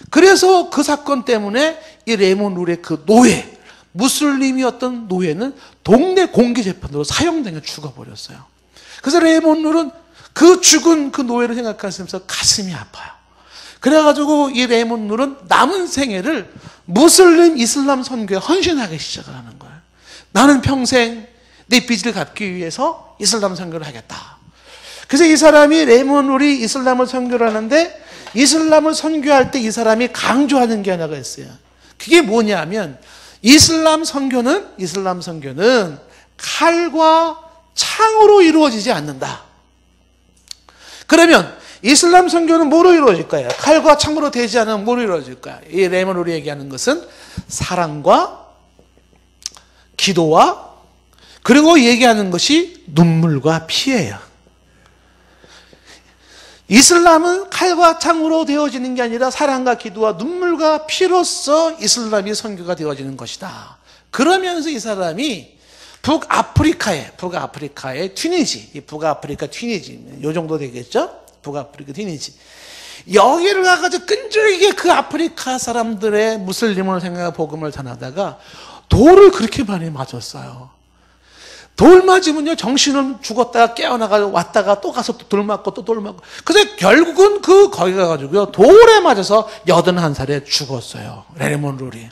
그래서 그 사건 때문에 이 레이몬 룰의 그 노예, 무슬림이었던 노예는 동네 공개 재판으로 사형당해 죽어버렸어요. 그래서 레이몬 룰은 그 죽은 그 노예를 생각하시면서 가슴이 아파요. 그래가지고 이 레이몬 룰은 남은 생애를 무슬림 이슬람 선교에 헌신하기 시작을 하는 거예요. 나는 평생 내 빚을 갚기 위해서 이슬람 선교를 하겠다. 그래서 이 사람이 레이몬 룰이 이슬람을 선교를 하는데 이슬람을 선교할 때 이 사람이 강조하는 게 하나가 있어요. 그게 뭐냐면 이슬람 선교는 칼과 창으로 이루어지지 않는다. 그러면 이슬람 선교는 뭐로 이루어질까요? 칼과 창으로 되지 않으면 뭐로 이루어질까요? 이 레이몬 룰이 얘기하는 것은 사랑과 기도와 그리고 얘기하는 것이 눈물과 피예요. 이슬람은 칼과 창으로 되어지는 게 아니라 사랑과 기도와 눈물과 피로써 이슬람이 선교가 되어지는 것이다. 그러면서 이 사람이 북아프리카의 튀니지, 북아프리카 튀니지, 요 정도 되겠죠? 북아프리카 튀니지. 여기를 가가지고 끈질기게 그 아프리카 사람들의 무슬림을 생각하고 복음을 전하다가 돌을 그렇게 많이 맞았어요. 돌 맞으면요, 정신은 죽었다가 깨어나가 왔다가 또 가서 또 돌 맞고 또 돌 맞고. 그래서 결국은 거기 가가지고요, 돌에 맞아서 81살에 죽었어요. 레이먼 룰이.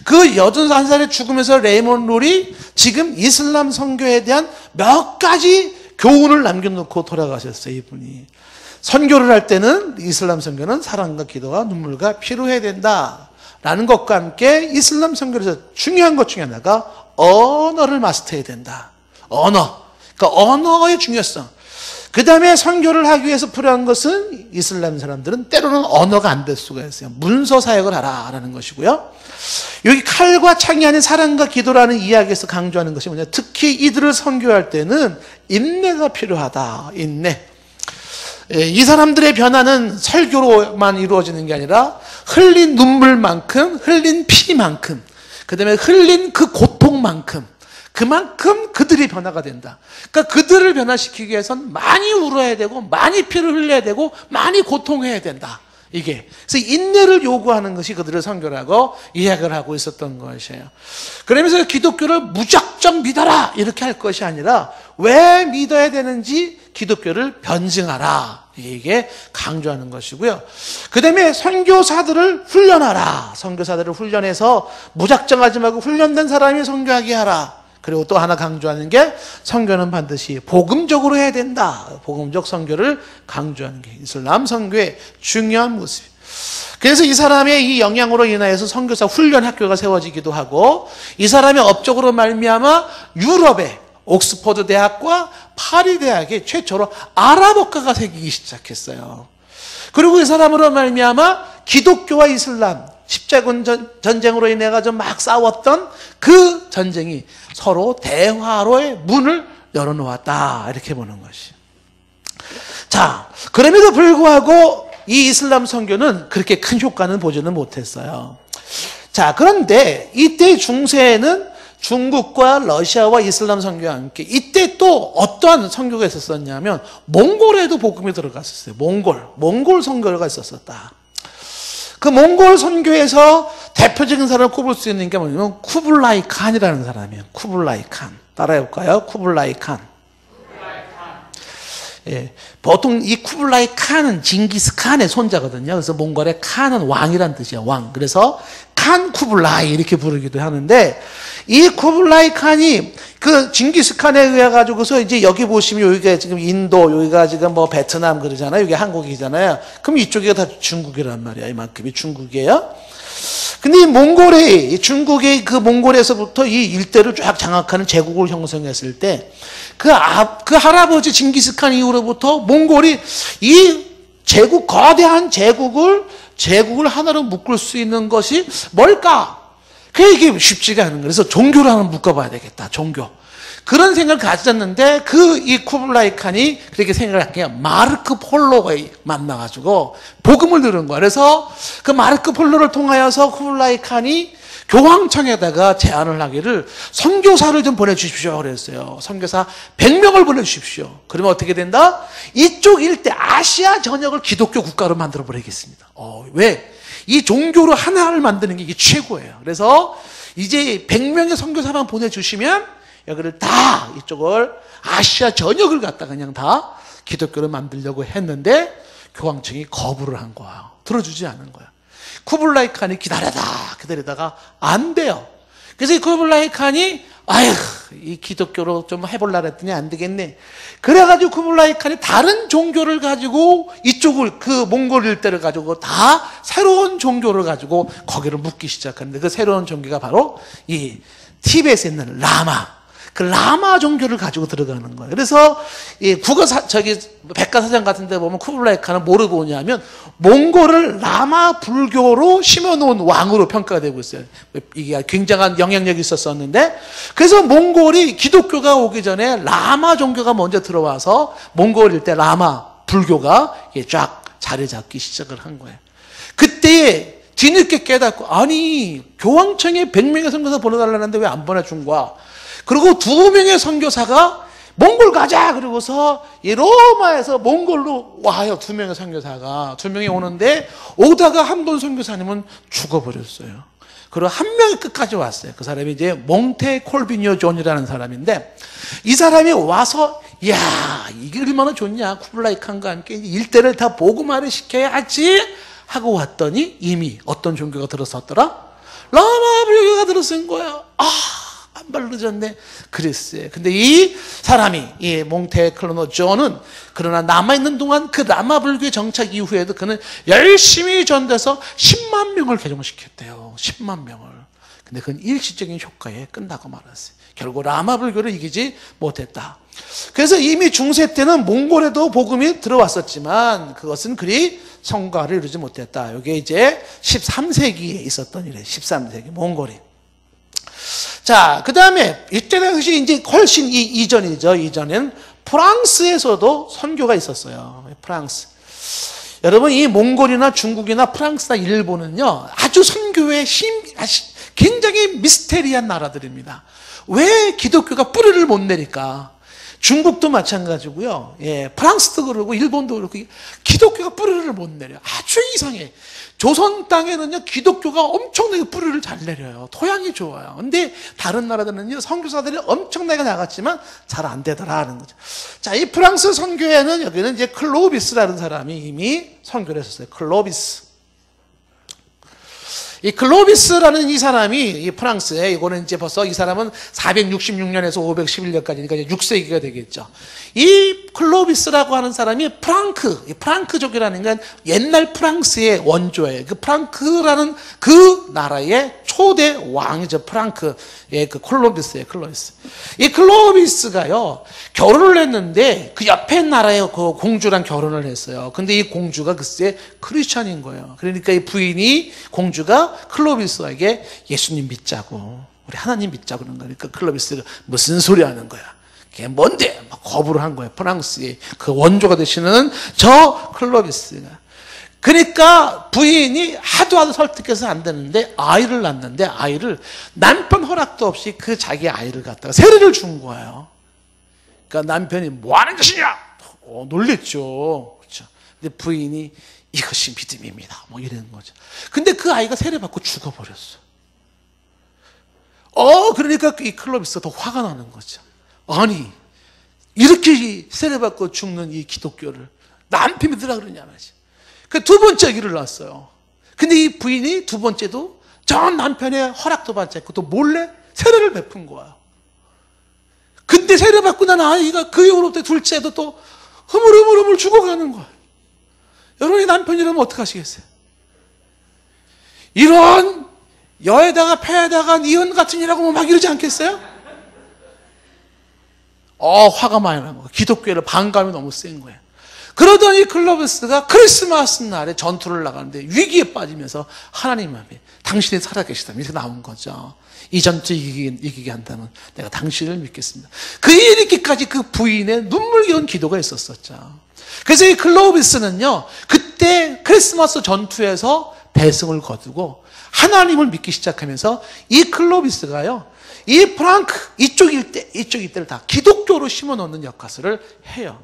그 81살에 죽으면서 레이먼 룰이 지금 이슬람 선교에 대한 몇 가지 교훈을 남겨놓고 돌아가셨어요, 이분이. 선교를 할 때는, 이슬람 선교는 사랑과 기도와 눈물과 피로해야 된다라는 것과 함께 이슬람 선교에서 중요한 것 중에 하나가 언어를 마스터해야 된다. 언어. 그러니까 언어의 중요성. 그 다음에 선교를 하기 위해서 필요한 것은, 이슬람 사람들은 때로는 언어가 안 될 수가 있어요. 문서 사역을 하라라는 것이고요. 여기 칼과 창이 아닌 사랑과 기도라는 이야기에서 강조하는 것이 뭐냐, 특히 이들을 선교할 때는 인내가 필요하다. 인내. 이 사람들의 변화는 설교로만 이루어지는 게 아니라 흘린 눈물만큼, 흘린 피만큼, 그 다음에 흘린 그 고통만큼, 그만큼 그들이 변화가 된다. 그러니까 그들을 변화시키기 위해서는 많이 울어야 되고, 많이 피를 흘려야 되고, 많이 고통해야 된다. 이게. 그래서 인내를 요구하는 것이 그들을 선교라고 이야기를 하고 있었던 것이에요. 그러면서 기독교를 무작정 믿어라! 이렇게 할 것이 아니라, 왜 믿어야 되는지 기독교를 변증하라. 이게 강조하는 것이고요. 그 다음에 선교사들을 훈련하라. 선교사들을 훈련해서 무작정하지 말고 훈련된 사람이 선교하게 하라. 그리고 또 하나 강조하는 게, 선교는 반드시 복음적으로 해야 된다. 복음적 선교를 강조하는 게 이슬람 선교의 중요한 모습. 그래서 이 사람의 이 영향으로 인하여서 선교사 훈련 학교가 세워지기도 하고, 이 사람의 업적으로 말미암아 유럽의 옥스퍼드 대학과 파리 대학에 최초로 아랍어과가 생기기 시작했어요. 그리고 이 사람으로 말미암아 기독교와 이슬람, 십자군 전쟁으로 인해 가지고 막 싸웠던 그 전쟁이 서로 대화로의 문을 열어놓았다. 이렇게 보는 것이. 자, 그럼에도 불구하고 이 이슬람 선교는 그렇게 큰 효과는 보지는 못했어요. 자, 그런데 이때 중세에는 중국과 러시아와 이슬람 선교와 함께 이때 또 어떠한 선교가 있었었냐면, 몽골에도 복음이 들어갔었어요. 몽골 선교가 있었었다. 그 몽골 선교에서 대표적인 사람을 꼽을 수 있는 게 뭐냐면 쿠블라이 칸이라는 사람이에요. 쿠블라이 칸. 따라해볼까요? 쿠블라이 칸. 예, 보통 이 쿠블라이 칸은 징기스 칸의 손자거든요. 그래서 몽골의 칸은 왕이란 뜻이에요. 왕. 그래서 칸 쿠블라이 이렇게 부르기도 하는데, 이 쿠블라이 칸이 그 징기스 칸에 의해 가지고서, 이제 여기 보시면 여기가 지금 인도, 여기가 지금 뭐 베트남 그러잖아요. 여기 한국이잖아요. 그럼 이쪽이 다 중국이란 말이야. 이만큼이 중국이에요. 근데 이 몽골이, 중국의 그 몽골에서부터 이 일대를 쫙 장악하는 제국을 형성했을 때, 그 할아버지 징기스칸 이후로부터 몽골이 이 제국, 거대한 제국을 하나로 묶을 수 있는 것이 뭘까? 그게 이게 쉽지가 않은 거예요. 그래서 종교를 하나 묶어봐야 되겠다. 종교. 그런 생각을 가졌는데, 이 쿠블라이 칸이 그렇게 생각을 한 게, 마르크 폴로가 만나가지고 복음을 들은 거야. 그래서 그 마르크 폴로를 통하여서 쿠블라이 칸이 교황청에다가 제안을 하기를, 선교사를 좀 보내주십시오 그랬어요. 선교사 100명을 보내주십시오. 그러면 어떻게 된다? 이쪽 일대 아시아 전역을 기독교 국가로 만들어 버리겠습니다. 왜? 이 종교로 하나를 만드는 게 이게 최고예요. 그래서 이제 100명의 선교사만 보내주시면 여기를 다, 이쪽을 아시아 전역을 갖다가 그냥 다 기독교로 만들려고 했는데, 교황청이 거부를 한 거야. 들어주지 않은 거야. 쿠블라이 칸이 기다리다가 안 돼요. 그래서 이 쿠블라이 칸이, 이 기독교로 좀 해보려고 했더니 안 되겠네. 그래가지고 쿠블라이 칸이 다른 종교를 가지고 이쪽을, 그 몽골 일대를 가지고 다 새로운 종교를 가지고 거기를 묶기 시작하는데, 그 새로운 종교가 바로 이 티벳에 있는 그 라마 종교를 가지고 들어가는 거예요. 그래서 이 백과사전 같은 데 보면 쿠블라이 칸은 뭐를 보냐면, 몽골을 라마 불교로 심어놓은 왕으로 평가가 되고 있어요. 이게 굉장한 영향력이 있었었는데, 그래서 몽골이 기독교가 오기 전에 라마 종교가 먼저 들어와서 몽골 일대 라마 불교가 쫙 자리 잡기 시작을 한 거예요. 그때 뒤늦게 깨닫고, 아니 교황청에 100명의 선교사 보내달라는데 왜 안 보내준 거야? 그리고 2명의 선교사가 몽골 가자 그러고서 이 로마에서 몽골로 와요. 2명의 선교사가 2명이 오는데, 오다가 한 분 선교사님은 죽어버렸어요. 그리고 한 명이 끝까지 왔어요. 그 사람이 이제 몽테 콜비뇨 존이라는 사람인데, 이 사람이 와서 야, 이게 얼마나 좋냐, 쿠블라이 칸과 함께 일대를 다 보고말을 시켜야지 하고 왔더니 이미 어떤 종교가 들어섰더라? 라마 불교가 들어선 거야. 한 발 늦었네. 그리스에. 근데 이 사람이, 이 몽테 콜비뇨 존은 그러나 남아있는 동안 그 라마 불교의 정착 이후에도 그는 열심히 전도해서 10만 명을 개종시켰대요. 10만 명을. 근데 그건 일시적인 효과에 끝나고 말았어요. 결국 라마 불교를 이기지 못했다. 그래서 이미 중세 때는 몽골에도 복음이 들어왔었지만 그것은 그리 성과를 이루지 못했다. 이게 이제 13세기에 있었던 일이에요. 13세기 몽골이. 자, 그 다음에 이때 당시 이제 훨씬 이전이죠. 이전엔 프랑스에서도 선교가 있었어요. 프랑스. 여러분, 이 몽골이나 중국이나 프랑스나 일본은요, 아주 선교의 굉장히 미스테리한 나라들입니다. 왜 기독교가 뿌리를 못 내릴까? 중국도 마찬가지고요. 예, 프랑스도 그러고 일본도 그렇고 기독교가 뿌리를 못 내려요. 아주 이상해. 조선 땅에는요, 기독교가 엄청나게 뿌리를 잘 내려요. 토양이 좋아요. 근데 다른 나라들은요, 선교사들이 엄청나게 나갔지만 잘 안 되더라 하는 거죠. 자, 이 프랑스 선교회는 여기는 이제 클로비스라는 사람이 이미 선교를 했었어요. 클로비스. 이 클로비스라는 이 사람이 이 프랑스에, 이거는 이제 벌써 이 사람은 466년에서 511년까지니까 이제 6세기가 되겠죠. 이 클로비스라고 하는 사람이 프랑크족이라는 건 옛날 프랑스의 원조예요. 그 프랑크라는 그 나라의 초대 왕이죠. 프랑크의 그 클로비스예요. 클로비스. 이 클로비스가요, 결혼을 했는데 그 옆에 나라의 그 공주랑 결혼을 했어요. 근데 이 공주가 글쎄 크리스천인 거예요. 그러니까 이 부인이, 공주가 클로비스에게 예수님 믿자고, 우리 하나님 믿자고 그런 거니까 클로비스가 무슨 소리 하는 거야. 그게 뭔데? 막 거부를 한 거예요. 프랑스의 그 원조가 되시는 저 클로비스가. 그러니까 부인이 하도 설득해서 안 되는데 아이를 낳는데, 아이를 남편 허락도 없이 그 자기 아이를 갖다가 세례를 준 거예요. 그러니까 남편이 뭐 하는 짓이냐? 놀랬죠. 그렇죠. 근데 부인이 이것이 믿음입니다. 뭐 이러는 거죠. 근데 그 아이가 세례받고 죽어버렸어. 그러니까 이 클로비스가 더 화가 나는 거죠. 아니, 이렇게 세례받고 죽는 이 기독교를 남편이 믿으라 그러냐 말이지. 그 두 번째 아기를 낳았어요. 근데 이 부인이 두 번째도 전 남편의 허락도 받지 않고 또 몰래 세례를 베푼 거야. 근데 세례받고 난 아이가 그 이후로부터 둘째도 또 흐물흐물 죽어가는 거야. 여러분이 남편이라면 어떡하시겠어요? 이런 여에다가 폐에다가 니은 같은 이라고 막 이러지 않겠어요? 화가 많이 난 거야. 기독교를 반감이 너무 센 거예요. 그러더니 클로비스가 크리스마스 날에 전투를 나가는데 위기에 빠지면서 하나님 앞에 당신이 살아계시다면 이렇게 나온 거죠. 이 전투 이기게 한다면 내가 당신을 믿겠습니다. 그 이르기까지 그 부인의 눈물겨운 기도가 있었었죠. 그래서 이 클로비스는요, 그때 크리스마스 전투에서 대승을 거두고 하나님을 믿기 시작하면서 이 클로비스가요, 이 프랑크 이쪽 일대를 다 기독교로 심어놓는 역할을 해요.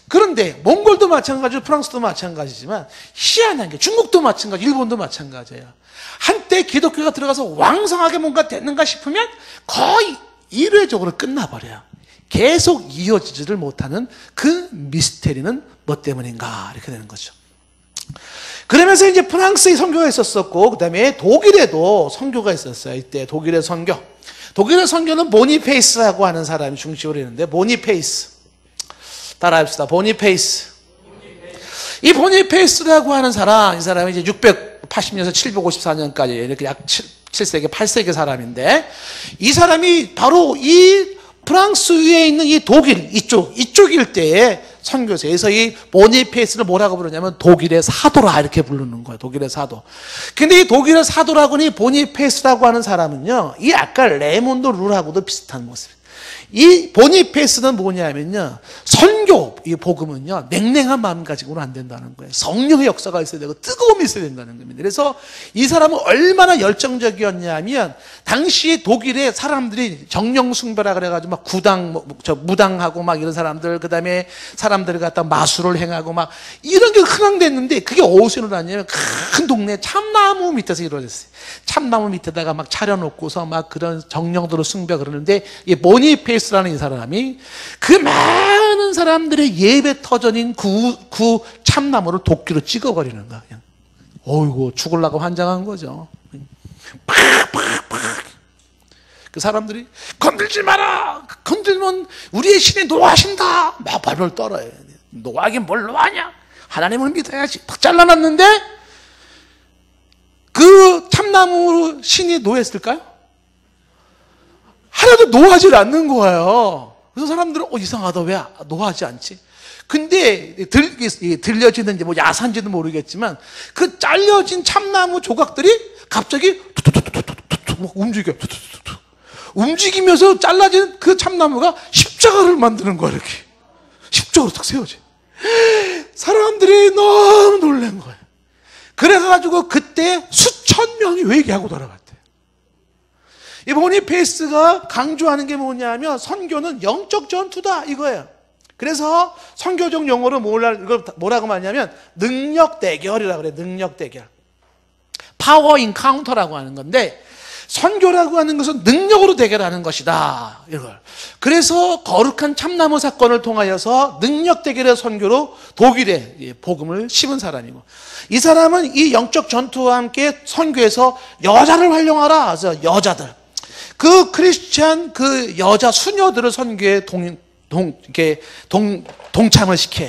그런데 몽골도 마찬가지고 프랑스도 마찬가지지만 희한한 게 중국도 마찬가지, 일본도 마찬가지예요. 한때 기독교가 들어가서 왕성하게 뭔가 됐는가 싶으면 거의 일회적으로 끝나버려요. 계속 이어지지를 못하는 그 미스테리는 뭐 때문인가, 이렇게 되는 거죠. 그러면서 이제 프랑스에 선교가 있었었고, 그 다음에 독일에도 선교가 있었어요. 이때 독일의 선교. 독일의 선교는 보니페이스라고 하는 사람이 중심으로 있는데, 보니페이스. 따라합시다. 보니페이스. 이 보니페이스라고 하는 사람, 이 사람이 이제 680년에서 754년까지 이렇게 약 7세기, 8세기 사람인데, 이 사람이 바로 이 프랑스 위에 있는 이 독일, 이쪽 일대에 선교사에서 이 보니페이스를 뭐라고 부르냐면 독일의 사도라 이렇게 부르는 거예요. 독일의 사도. 근데 이 독일의 사도라고 하는 이 보니페이스라고 하는 사람은요, 이 아까 레몬드 룰하고도 비슷한 모습이에요. 이 보니페이스는 뭐냐면요, 선교, 이 복음은요, 냉랭한 마음 가지고는 안 된다는 거예요. 성령의 역사가 있어야 되고 뜨거움이 있어야 된다는 겁니다. 그래서 이 사람은 얼마나 열정적이었냐면 당시 독일의 사람들이 정령숭배라 그래가지고 막 무당하고 막 이런 사람들, 그 다음에 사람들을 갖다 마술을 행하고 막 이런 게 흥행됐는데 그게 어디서 일어났냐면 큰 동네 참나무 밑에서 이루어졌어요. 참나무 밑에다가 막 차려놓고서 막 그런 정령들을 숭배 그러는데 이 보니페이스라는 이 사람이 그 많은 사람들의 예배 터전인 그 참나무를 도끼로 찍어버리는 거야. 그냥. 어이구, 죽으려고 환장한 거죠. 팍팍팍. 그 사람들이 건들지 마라. 건들면 우리의 신이 노하신다. 막 발을 떨어요. 노하긴 뭘 노하냐? 하나님을 믿어야지. 팍 잘라놨는데 그 참나무 신이 노했을까요? 하나도 노하지 않는 거예요. 그래서 사람들은 이상하다. 왜 노하지 않지? 근데 들려지는지 뭐 야산지도 모르겠지만 그 잘려진 참나무 조각들이 갑자기 툭툭툭툭툭툭 막 움직여. 움직이면서 잘라진 그 참나무가 십자가를 만드는 거야. 이렇게 십자가로 딱 세워져. 사람들이 너무 놀란 거예요. 그래가지고 그때 수천 명이 회개하고 돌아갔대요. 이 보니페이스가 강조하는 게 뭐냐면 선교는 영적 전투다 이거예요. 그래서 선교적 용어로 이걸 뭐라고 말하냐면 능력 대결이라고 그래요. 능력 대결. 파워 인카운터라고 하는 건데 선교라고 하는 것은 능력으로 대결하는 것이다. 이걸. 그래서 거룩한 참나무 사건을 통하여서 능력 대결의 선교로 독일에 복음을 심은 사람이고 이 사람은 이 영적 전투와 함께 선교에서 여자를 활용하라. 그래서 여자들. 그 크리스찬 그 여자 수녀들을 선교에 동참을 시켜.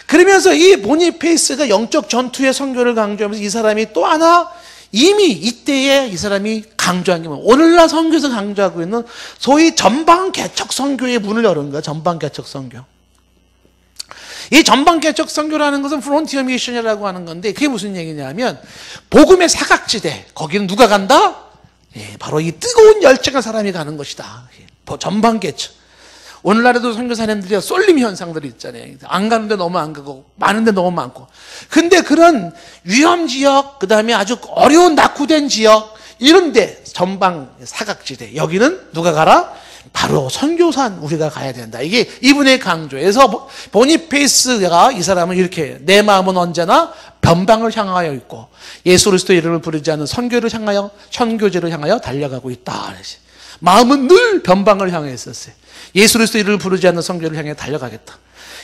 그러면서 이 보니페이스가 영적 전투의 선교를 강조하면서 이 사람이 또 하나 이미 이때에 이 사람이 강조한 게 뭐예요? 오늘날 선교에서 강조하고 있는 소위 전방 개척 선교의 문을 열은 거야. 전방 개척 선교. 이 전방 개척 선교라는 것은 프론티어 미션이라고 하는 건데 그게 무슨 얘기냐면 복음의 사각지대. 거기는 누가 간다? 바로 이 뜨거운 열정의 사람이 가는 것이다. 전방 개척. 오늘날에도 선교사님들이 쏠림 현상들이 있잖아요. 안 가는데 너무 안 가고 많은데 너무 많고. 근데 그런 위험 지역, 그 다음에 아주 어려운 낙후된 지역 이런 데 전방 사각지대 여기는 누가 가라? 바로 선교사는 우리가 가야 된다. 이게 이분의 강조에서 보니페이스가 이 사람은 이렇게 내 마음은 언제나 변방을 향하여 있고 예수 그리스도의 이름을 부르지 않는 선교제를 향하여 달려가고 있다. 마음은 늘 변방을 향해 있었어요. 예수 그리스도의 이름을 부르지 않는 선교를 향해 달려가겠다.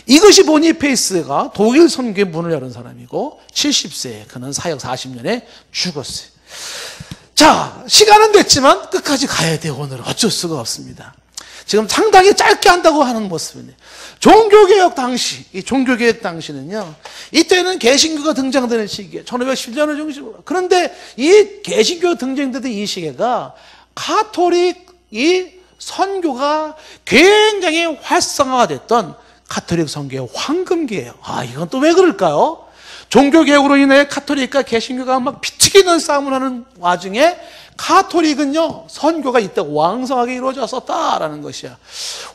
이것이 보니페이스가 독일 선교의 문을 열은 사람이고 70세에 그는 사역 40년에 죽었어요. 자, 시간은 됐지만 끝까지 가야 돼요. 오늘은 어쩔 수가 없습니다. 지금 상당히 짧게 한다고 하는 모습이네요. 종교개혁 당시, 이 종교개혁 당시는요, 이때는 개신교가 등장되는 시기에 1510년을 중심으로. 그런데 이 개신교가 등장되던 이 시기가 가톨릭 이 선교가 굉장히 활성화가 됐던 가톨릭 선교의 황금기예요. 이건 또 왜 그럴까요? 종교개혁으로 인해 가톨릭과 개신교가 막 피튀기는 싸움을 하는 와중에 가톨릭은요, 선교가 이때 왕성하게 이루어졌었다라는 것이야.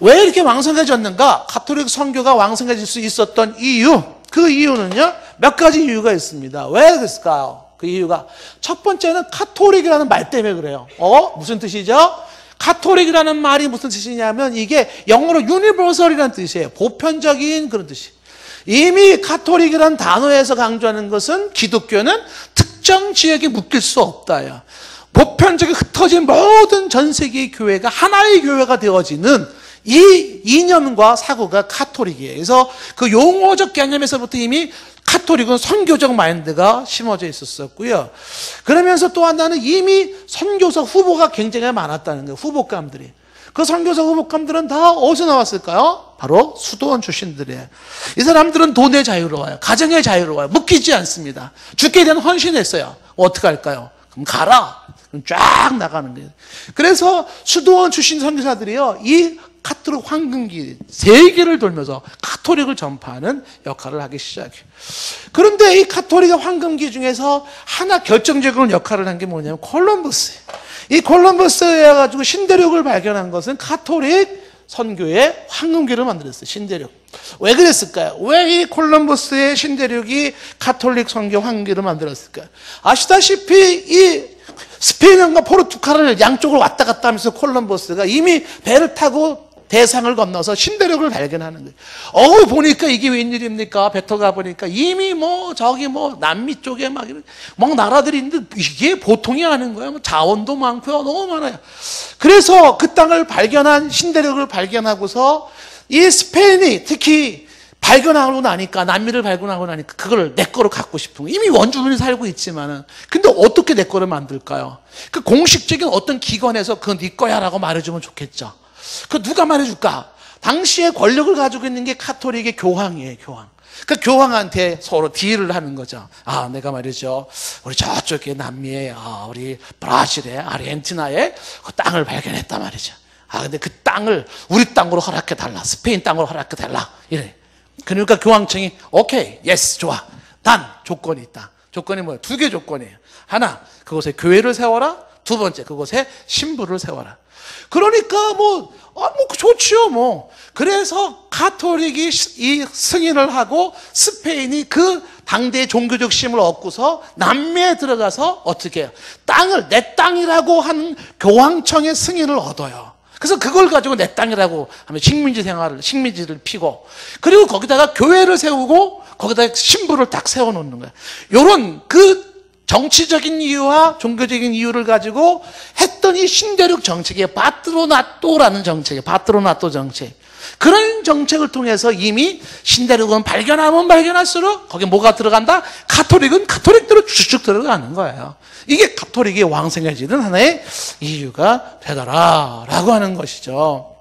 왜 이렇게 왕성해졌는가? 가톨릭 선교가 왕성해질 수 있었던 이유, 그 이유는요, 몇 가지 이유가 있습니다. 왜 그랬을까요? 그 이유가 첫 번째는 가톨릭이라는 말 때문에 그래요. 무슨 뜻이죠? 가톨릭이라는 말이 무슨 뜻이냐면 이게 영어로 universal이라는 뜻이에요. 보편적인 그런 뜻이. 이미 가톨릭이라는 단어에서 강조하는 것은 기독교는 특정 지역에 묶일 수 없다요. 보편적인 흩어진 모든 전 세계의 교회가 하나의 교회가 되어지는 이 이념과 사고가 가톨릭이에요. 그래서 그 용어적 개념에서부터 이미 가톨릭은 선교적 마인드가 심어져 있었고요. 그러면서 또 하나는 이미 선교사 후보가 굉장히 많았다는 거예요. 후보감들이. 그 선교사 후보감들은 다 어디서 나왔을까요? 바로 수도원 출신들이에요. 이 사람들은 돈에 자유로워요. 가정에 자유로워요. 묶이지 않습니다. 죽게 되는 헌신했어요. 어떻게 할까요? 그럼 가라. 그럼 쫙 나가는 거예요. 그래서 수도원 출신 선교사들이요, 이 가톨릭 황금기 세계를 돌면서 가톨릭을 전파하는 역할을 하기 시작해요. 그런데 이 가톨릭의 황금기 중에서 하나 결정적인 역할을 한 게 뭐냐면 콜럼버스예요. 이 콜럼버스에 가지고 신대륙을 발견한 것은 가톨릭 선교의 황금기를 만들었어요. 신대륙. 왜 그랬을까요? 왜 이 콜럼버스의 신대륙이 가톨릭 선교 황금기를 만들었을까요? 아시다시피 이 스페인과 포르투갈을 양쪽을 왔다 갔다 하면서 콜럼버스가 이미 배를 타고 대상을 건너서 신대륙을 발견하는 거예요. 보니까 이게 웬일입니까? 뱉어가 보니까 이미 저기 남미 쪽에 막 나라들이 있는데 이게 보통이 아닌 거예요. 자원도 많고요. 너무 많아요. 그래서 그 땅을 발견한 신대륙을 발견하고서 이 스페인이 특히 발견하고 나니까, 남미를 발견하고 나니까 그걸 내 거로 갖고 싶은 거예요. 이미 원주민이 살고 있지만은. 근데 어떻게 내 거를 만들까요? 그 공식적인 어떤 기관에서 그거 네 거야 라고 말해주면 좋겠죠. 그 누가 말해줄까? 당시에 권력을 가지고 있는 게 카톨릭의 교황이에요, 교황. 그 교황한테 서로 딜을 하는 거죠. 내가 말이죠. 우리 저쪽에 남미에, 우리 브라질에, 아르헨티나에 그 땅을 발견했단 말이죠. 근데 그 땅을 우리 땅으로 허락해달라. 스페인 땅으로 허락해달라. 이래. 그러니까 교황청이, 오케이, 예스, 좋아. 단, 조건이 있다. 조건이 뭐예요? 2개 조건이에요. 하나, 그곳에 교회를 세워라. 2번째, 그곳에 신부를 세워라. 그러니까 좋지요, 그래서 가톨릭이 이 승인을 하고 스페인이 그 당대의 종교적 힘을 얻고서 남미에 들어가서 어떻게 해요? 땅을 내 땅이라고 하는 교황청의 승인을 얻어요. 그래서 그걸 가지고 내 땅이라고 하면 식민지를 피고, 그리고 거기다가 교회를 세우고 거기다가 신부를 딱 세워놓는 거예요. 요런 정치적인 이유와 종교적인 이유를 가지고 했던 이 신대륙 정책이 파트로나토라는 정책이에요. 파트로나토 정책. 그런 정책을 통해서 이미 신대륙은 발견하면 발견할수록 거기에 뭐가 들어간다? 가톨릭은 가톨릭대로 쭉쭉 들어가는 거예요. 이게 가톨릭이 왕성해지는 하나의 이유가 되더라라고 하는 것이죠.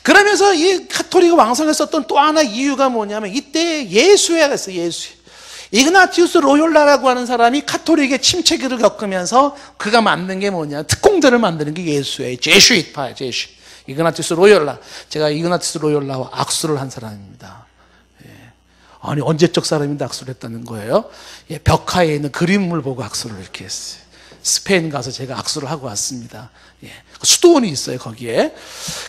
그러면서 이 가톨릭이 왕성했었던 또 하나 이유가 뭐냐면, 이때 예수회가 있어요. 예수회. 이그나티우스 로욜라라고 하는 사람이 가톨릭의 침체기를 겪으면서 그가 만든 게 뭐냐, 특공대를 만드는 게 예수회, 제슈이트파예요. 이그나티우스 로욜라. 제가 이그나티우스 로욜라와 악수를 한 사람입니다. 아니, 언제적 사람인데 악수를 했다는 거예요? 벽화에 있는 그림을 보고 악수를 이렇게 했어요. 스페인 가서 제가 악수를 하고 왔습니다. 수도원이 있어요, 거기에.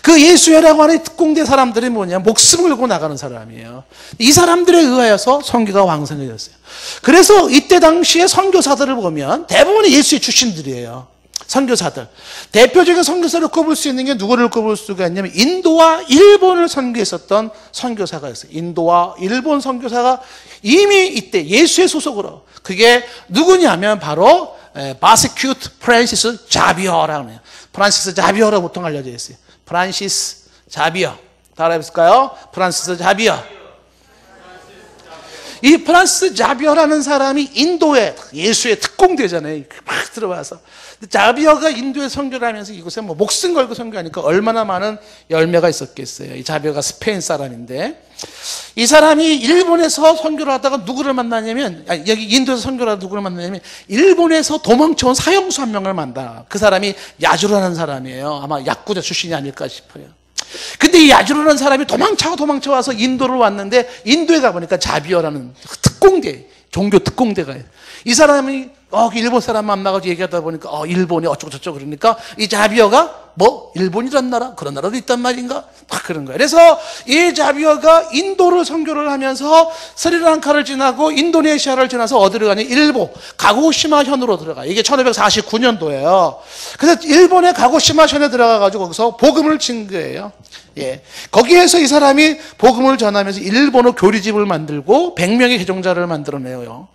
그 예수회라고 하는 특공대 사람들이 뭐냐, 목숨을 걸고 나가는 사람이에요. 이 사람들에 의하여서 선교가 왕성해졌어요. 그래서 이때 당시에 선교사들을 보면 대부분이 예수회 출신들이에요. 선교사들. 대표적인 선교사를 꼽을 수 있는 게 누구를 꼽을 수가 있냐면, 인도와 일본을 선교했었던 선교사가 있어요. 인도와 일본 선교사가 이미 이때 예수의 소속으로, 그게 누구냐면 바로 바스큐트 프란시스 자비어라고 해요. 프란시스 자비어로 보통 알려져 있어요. 프란시스 자비어. 다 알아볼까요? 프란시스 자비어. 이 프란시스 자비어라는 사람이 인도에 예수의 특공대잖아요. 막 들어와서. 자비어가 인도에 선교를 하면서 이곳에 목숨 걸고 선교하니까 얼마나 많은 열매가 있었겠어요. 이 자비어가 스페인 사람인데, 이 사람이 일본에서 선교를 하다가 누구를 만나냐면, 여기 인도에서 선교를 하다가 누구를 만나냐면, 일본에서 도망쳐온 사형수 한 명을 만나. 그 사람이 야주라는 사람이에요. 아마 야쿠자 출신이 아닐까 싶어요. 근데 이 야주라는 사람이 도망쳐와서 인도를 왔는데, 인도에 가보니까 자비어라는 특공대, 종교 특공대가 있어요. 이 사람이 일본 사람 만나가지고 얘기하다 보니까 일본이 어쩌고저쩌고 그러니까, 이 자비어가 일본이란 나라, 그런 나라도 있단 말인가? 딱 그런 거예요. 그래서 이 자비어가 인도를 선교를 하면서 스리랑카를 지나고 인도네시아를 지나서 어디로 가니? 일본 가고시마 현으로 들어가요. 이게 1549년도예요. 그래서 일본의 가고시마 현에 들어가가지고 거기서 복음을 증거해요. 거기에서 이 사람이 복음을 전하면서 일본어 교리집을 만들고 100명의 개종자를 만들어내요.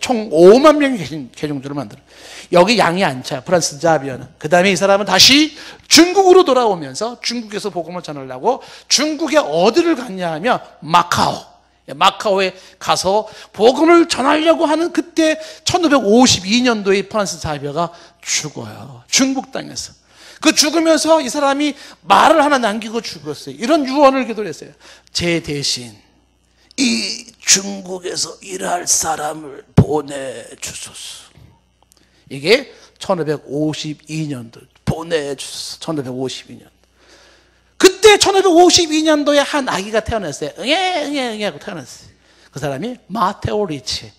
총 5만 명의 개종자를 만들어요. 여기 양이 안 차요, 프란시스 자비어는. 그 다음에 이 사람은 다시 중국으로 돌아오면서 중국에서 복음을 전하려고 중국에 어디를 갔냐 하면 마카오에 가서 복음을 전하려고 하는, 그때 1552년도에 프란시스 자비어가 죽어요. 중국 땅에서. 그 죽으면서 이 사람이 말을 하나 남기고 죽었어요. 이런 유언을 기도했어요. 제 대신 이 중국에서 일할 사람을 보내주소서. 이게 1552년도 보내주소서. 1552년. 그때 1552년도에 한 아기가 태어났어요. 응애 하고 태어났어요. 그 사람이 마테오 리치.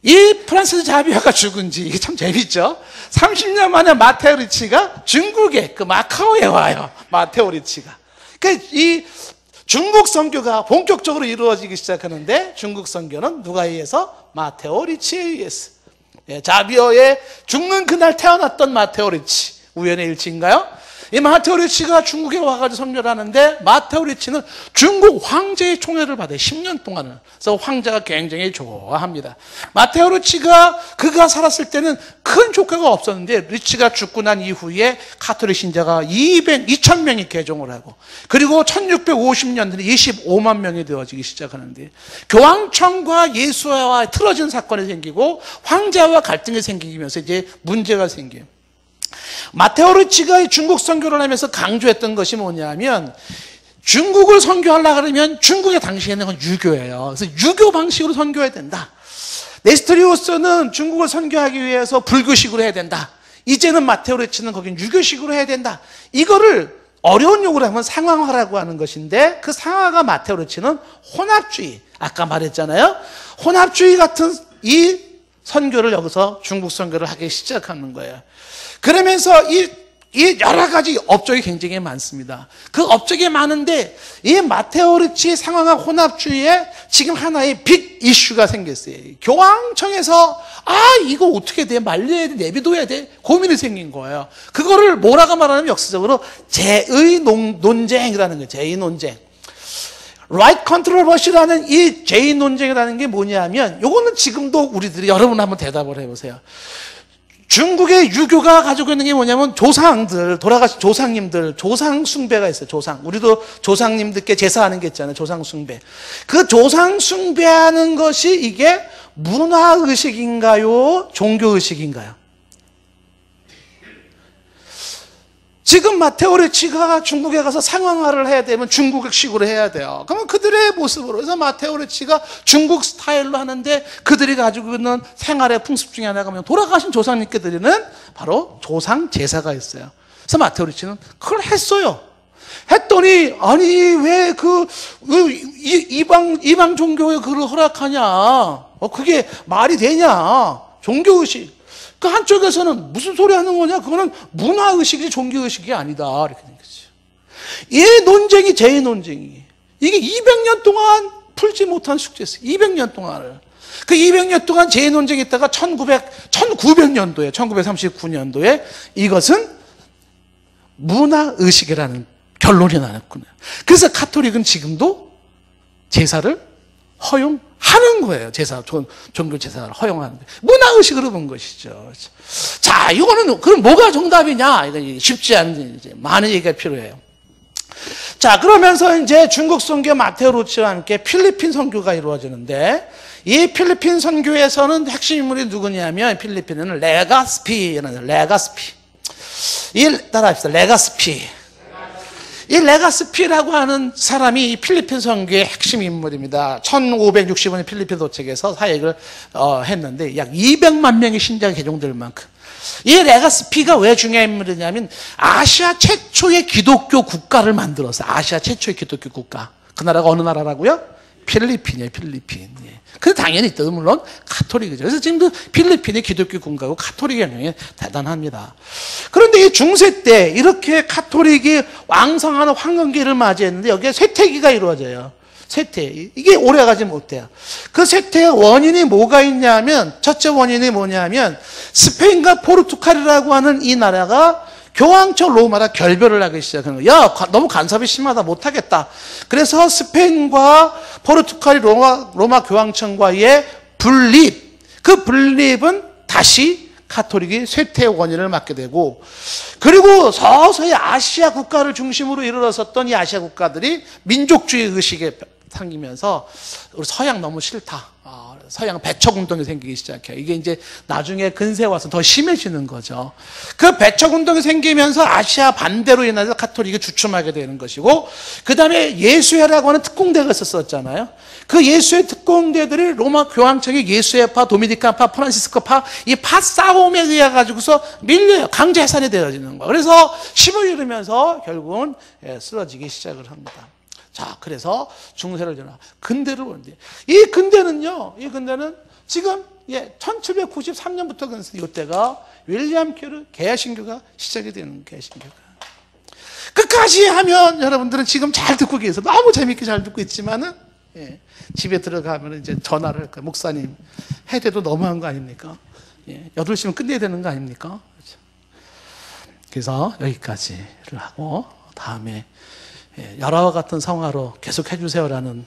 이 프란시스 자비어가 죽은 지, 이게 참 재밌죠? 30년 만에 마테오 리치가 중국의 그 마카오에 와요. 마테오 리치가. 그러니까 이 중국 선교가 본격적으로 이루어지기 시작하는데, 중국 선교는 누가 의해서? 마테오 리치에 의해서. 자비어의 죽는 그날 태어났던 마테오 리치. 우연의 일치인가요? 이 마테오 리치가 중국에 와가지고 선교를 하는데, 마테오 리치는 중국 황제의 총애를 받아요. 10년 동안을. 그래서 황제가 굉장히 좋아합니다. 마테오 리치가 그가 살았을 때는 큰 조카가 없었는데, 리치가 죽고 난 이후에 카톨릭 신자가 2,000명이 개종을 하고, 그리고 1650년대에 25만 명이 되어지기 시작하는데, 교황청과 예수와 틀어진 사건이 생기고 황제와 갈등이 생기면서 이제 문제가 생겨요. 마테오 리치가 중국 선교를 하면서 강조했던 것이 뭐냐면, 중국을 선교하려고 그러면 중국의 당시에는 건 유교예요. 그래서 유교 방식으로 선교해야 된다. 네스토리우스는 중국을 선교하기 위해서 불교식으로 해야 된다. 이제는 마테오 리치는 거긴 유교식으로 해야 된다. 이거를 어려운 용어로 하면 상황화라고 하는 것인데, 그 상황화 마테오 리치는 혼합주의, 아까 말했잖아요. 혼합주의 같은 이 선교를 여기서 중국 선교를 하기 시작하는 거예요. 그러면서 이 여러 가지 업적이 굉장히 많습니다. 그 업적이 많은데, 이 마테오 리치 상황화 혼합주의에 지금 하나의 빅 이슈가 생겼어요. 교황청에서 이거 어떻게 돼? 말려야 돼? 내비둬야 돼? 고민이 생긴 거예요. 그거를 뭐라고 말하냐면 역사적으로 제의 논쟁이라는 거예요. 제의 논쟁. Right controversy라는 이 제의 논쟁이라는 게 뭐냐면, 요거는 지금도 우리들이, 여러분 한번 대답을 해보세요. 중국의 유교가 가지고 있는 게 뭐냐면, 조상들, 돌아가신 조상님들, 조상 숭배가 있어요. 조상. 우리도 조상님들께 제사하는 게 있잖아요. 조상 숭배. 그 조상 숭배하는 것이 이게 문화의식인가요? 종교의식인가요? 지금 마테오 리치가 중국에 가서 상황화를 해야 되면 중국식으로 해야 돼요. 그러면 그들의 모습으로 해서 마테오 리치가 중국 스타일로 하는데, 그들이 가지고 있는 생활의 풍습 중에 하나가 뭐냐면, 돌아가신 조상님께 드리는 바로 조상 제사가 있어요. 그래서 마테오 리치는 그걸 했어요. 했더니, 아니 왜 이방 종교에 그걸 허락하냐? 그게 말이 되냐? 종교의식. 그 한쪽에서는 무슨 소리 하는 거냐? 그거는 문화의식이지 종교의식이 아니다. 이렇게 된 거죠. 이 논쟁이 제의 논쟁이에요. 이게 200년 동안 풀지 못한 숙제였어요. 200년 동안을. 그 200년 동안 제의 논쟁이 있다가 1900년도에, 1939년도에 이것은 문화의식이라는 결론이 나왔군요. 그래서 카톨릭은 지금도 제사를 허용하는 거예요. 종교 제사를 허용하는 거예요. 문화의식으로 본 것이죠. 자, 이거는 그럼 뭐가 정답이냐? 이거 쉽지 않은, 이제 많은 얘기가 필요해요. 자, 그러면서 이제 중국 선교 마테오 리치와 함께 필리핀 선교가 이루어지는데, 이 필리핀 선교에서는 핵심 인물이 누구냐면, 필리핀에는 레가스피라는, 따라합시다. 레가스피. 이 레가스피라고 하는 사람이 이 필리핀 선교의 핵심 인물입니다. 1560년에 필리핀 도착해서 사역을 했는데, 약 200만 명의 신자가 개종될 만큼. 이 레가스피가 왜 중요한 인물이냐면, 아시아 최초의 기독교 국가를 만들었어요. 아시아 최초의 기독교 국가. 그 나라가 어느 나라라고요? 필리핀이에요. 필리핀. 그 당연히 있죠. 물론 카톨릭이죠. 그래서 지금도 필리핀의 기독교 국가고 카톨릭의 영향이 대단합니다. 그런데 이 중세 때 이렇게 카톨릭이 왕성하는 황금기를 맞이했는데, 여기에 쇠퇴기가 이루어져요. 쇠퇴. 이게 오래가지 못해요. 그 쇠퇴의 원인이 뭐가 있냐면, 첫째 원인이 뭐냐면, 스페인과 포르투갈이라고 하는 이 나라가 교황청 로마랑 결별을 하기 시작하는 거예요. 야, 너무 간섭이 심하다, 못하겠다. 그래서 스페인과 포르투갈이 로마 교황청과의 분립, 그 분립은 다시 카톨릭이 쇠퇴의 원인을 맞게 되고, 그리고 서서히 아시아 국가를 중심으로 이르렀었던 이 아시아 국가들이 민족주의 의식에 생기면서, 우리 서양 너무 싫다. 서양 배척운동이 생기기 시작해요. 이게 이제 나중에 근세에 와서 더 심해지는 거죠. 그 배척운동이 생기면서 아시아 반대로 인해서 카톨릭이 주춤하게 되는 것이고, 그 다음에 예수회라고 하는 특공대가 있었잖아요. 그 예수회 특공대들이 로마 교황청의 예수회파, 도미니칸파, 프란시스코파, 이 파 싸움에 의해 가지고서 밀려요. 강제 해산이 되어지는 거예요. 그래서 힘을 잃으면서 결국은 쓰러지기 시작을 합니다. 자, 그래서 중세를 전하 근대를 보는데, 이 근대는 지금 예, 1793년부터 이때가 윌리엄 캐럴 개신교가 시작이 되는 개신교가. 끝까지 하면 여러분들은 지금 잘 듣고 계세요. 너무 재밌게 잘 듣고 있지만은, 예, 집에 들어가면 이제 전화를 할 거예요. 목사님, 해대도 너무한 거 아닙니까? 예, 8시면 끝내야 되는 거 아닙니까? 그래서 여기까지를 하고, 다음에, 예, 열화와 같은 성화로 계속 해주세요라는,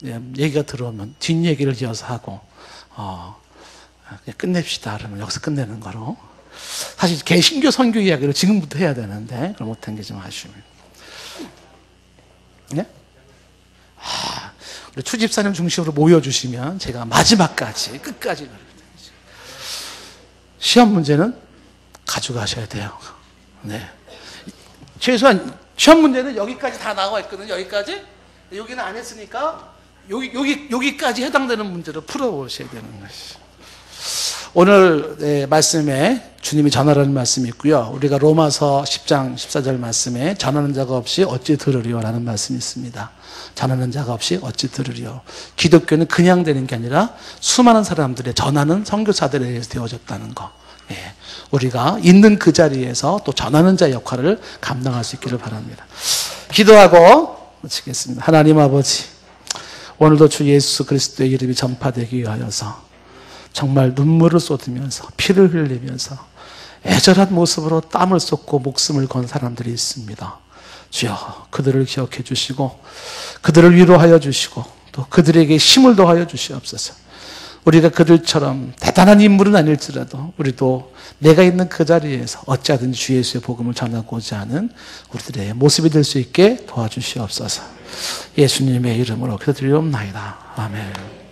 예, 얘기가 들어오면 뒷얘기를 이어서 하고, 그냥 끝냅시다. 그러면 여기서 끝내는 거로. 사실 개신교 선교 이야기를 지금부터 해야 되는데 그걸 못한 게 좀 아쉬워요. 네? 우리 추집사님 중심으로 모여주시면 제가 마지막까지 끝까지 시험 문제는 가져가셔야 돼요. 네. 최소한 시험 문제는 여기까지 다 나와 있거든요. 여기까지. 여기는 안 했으니까 여기까지 해당되는 문제로 풀어보셔야 되는 것이죠. 오늘 말씀에 주님이 전하라는 말씀이 있고요. 우리가 로마서 10장 14절 말씀에 전하는 자가 없이 어찌 들으리요 라는 말씀이 있습니다. 전하는 자가 없이 어찌 들으리요. 기독교는 그냥 되는 게 아니라 수많은 사람들의 전하는 선교사들에 의해서 되어졌다는 거. 예. 우리가 있는 그 자리에서 또 전하는 자 역할을 감당할 수 있기를 바랍니다. 기도하고 마치겠습니다. 하나님 아버지, 오늘도 주 예수 그리스도의 이름이 전파되기 위하여서 정말 눈물을 쏟으면서 피를 흘리면서 애절한 모습으로 땀을 쏟고 목숨을 건 사람들이 있습니다. 주여, 그들을 기억해 주시고 그들을 위로하여 주시고 또 그들에게 힘을 더하여 주시옵소서. 우리가 그들처럼 대단한 인물은 아닐지라도 우리도 내가 있는 그 자리에서 어찌하든지 주 예수의 복음을 전하고자 하는 우리들의 모습이 될 수 있게 도와주시옵소서. 예수님의 이름으로 기도드리옵나이다. 아멘.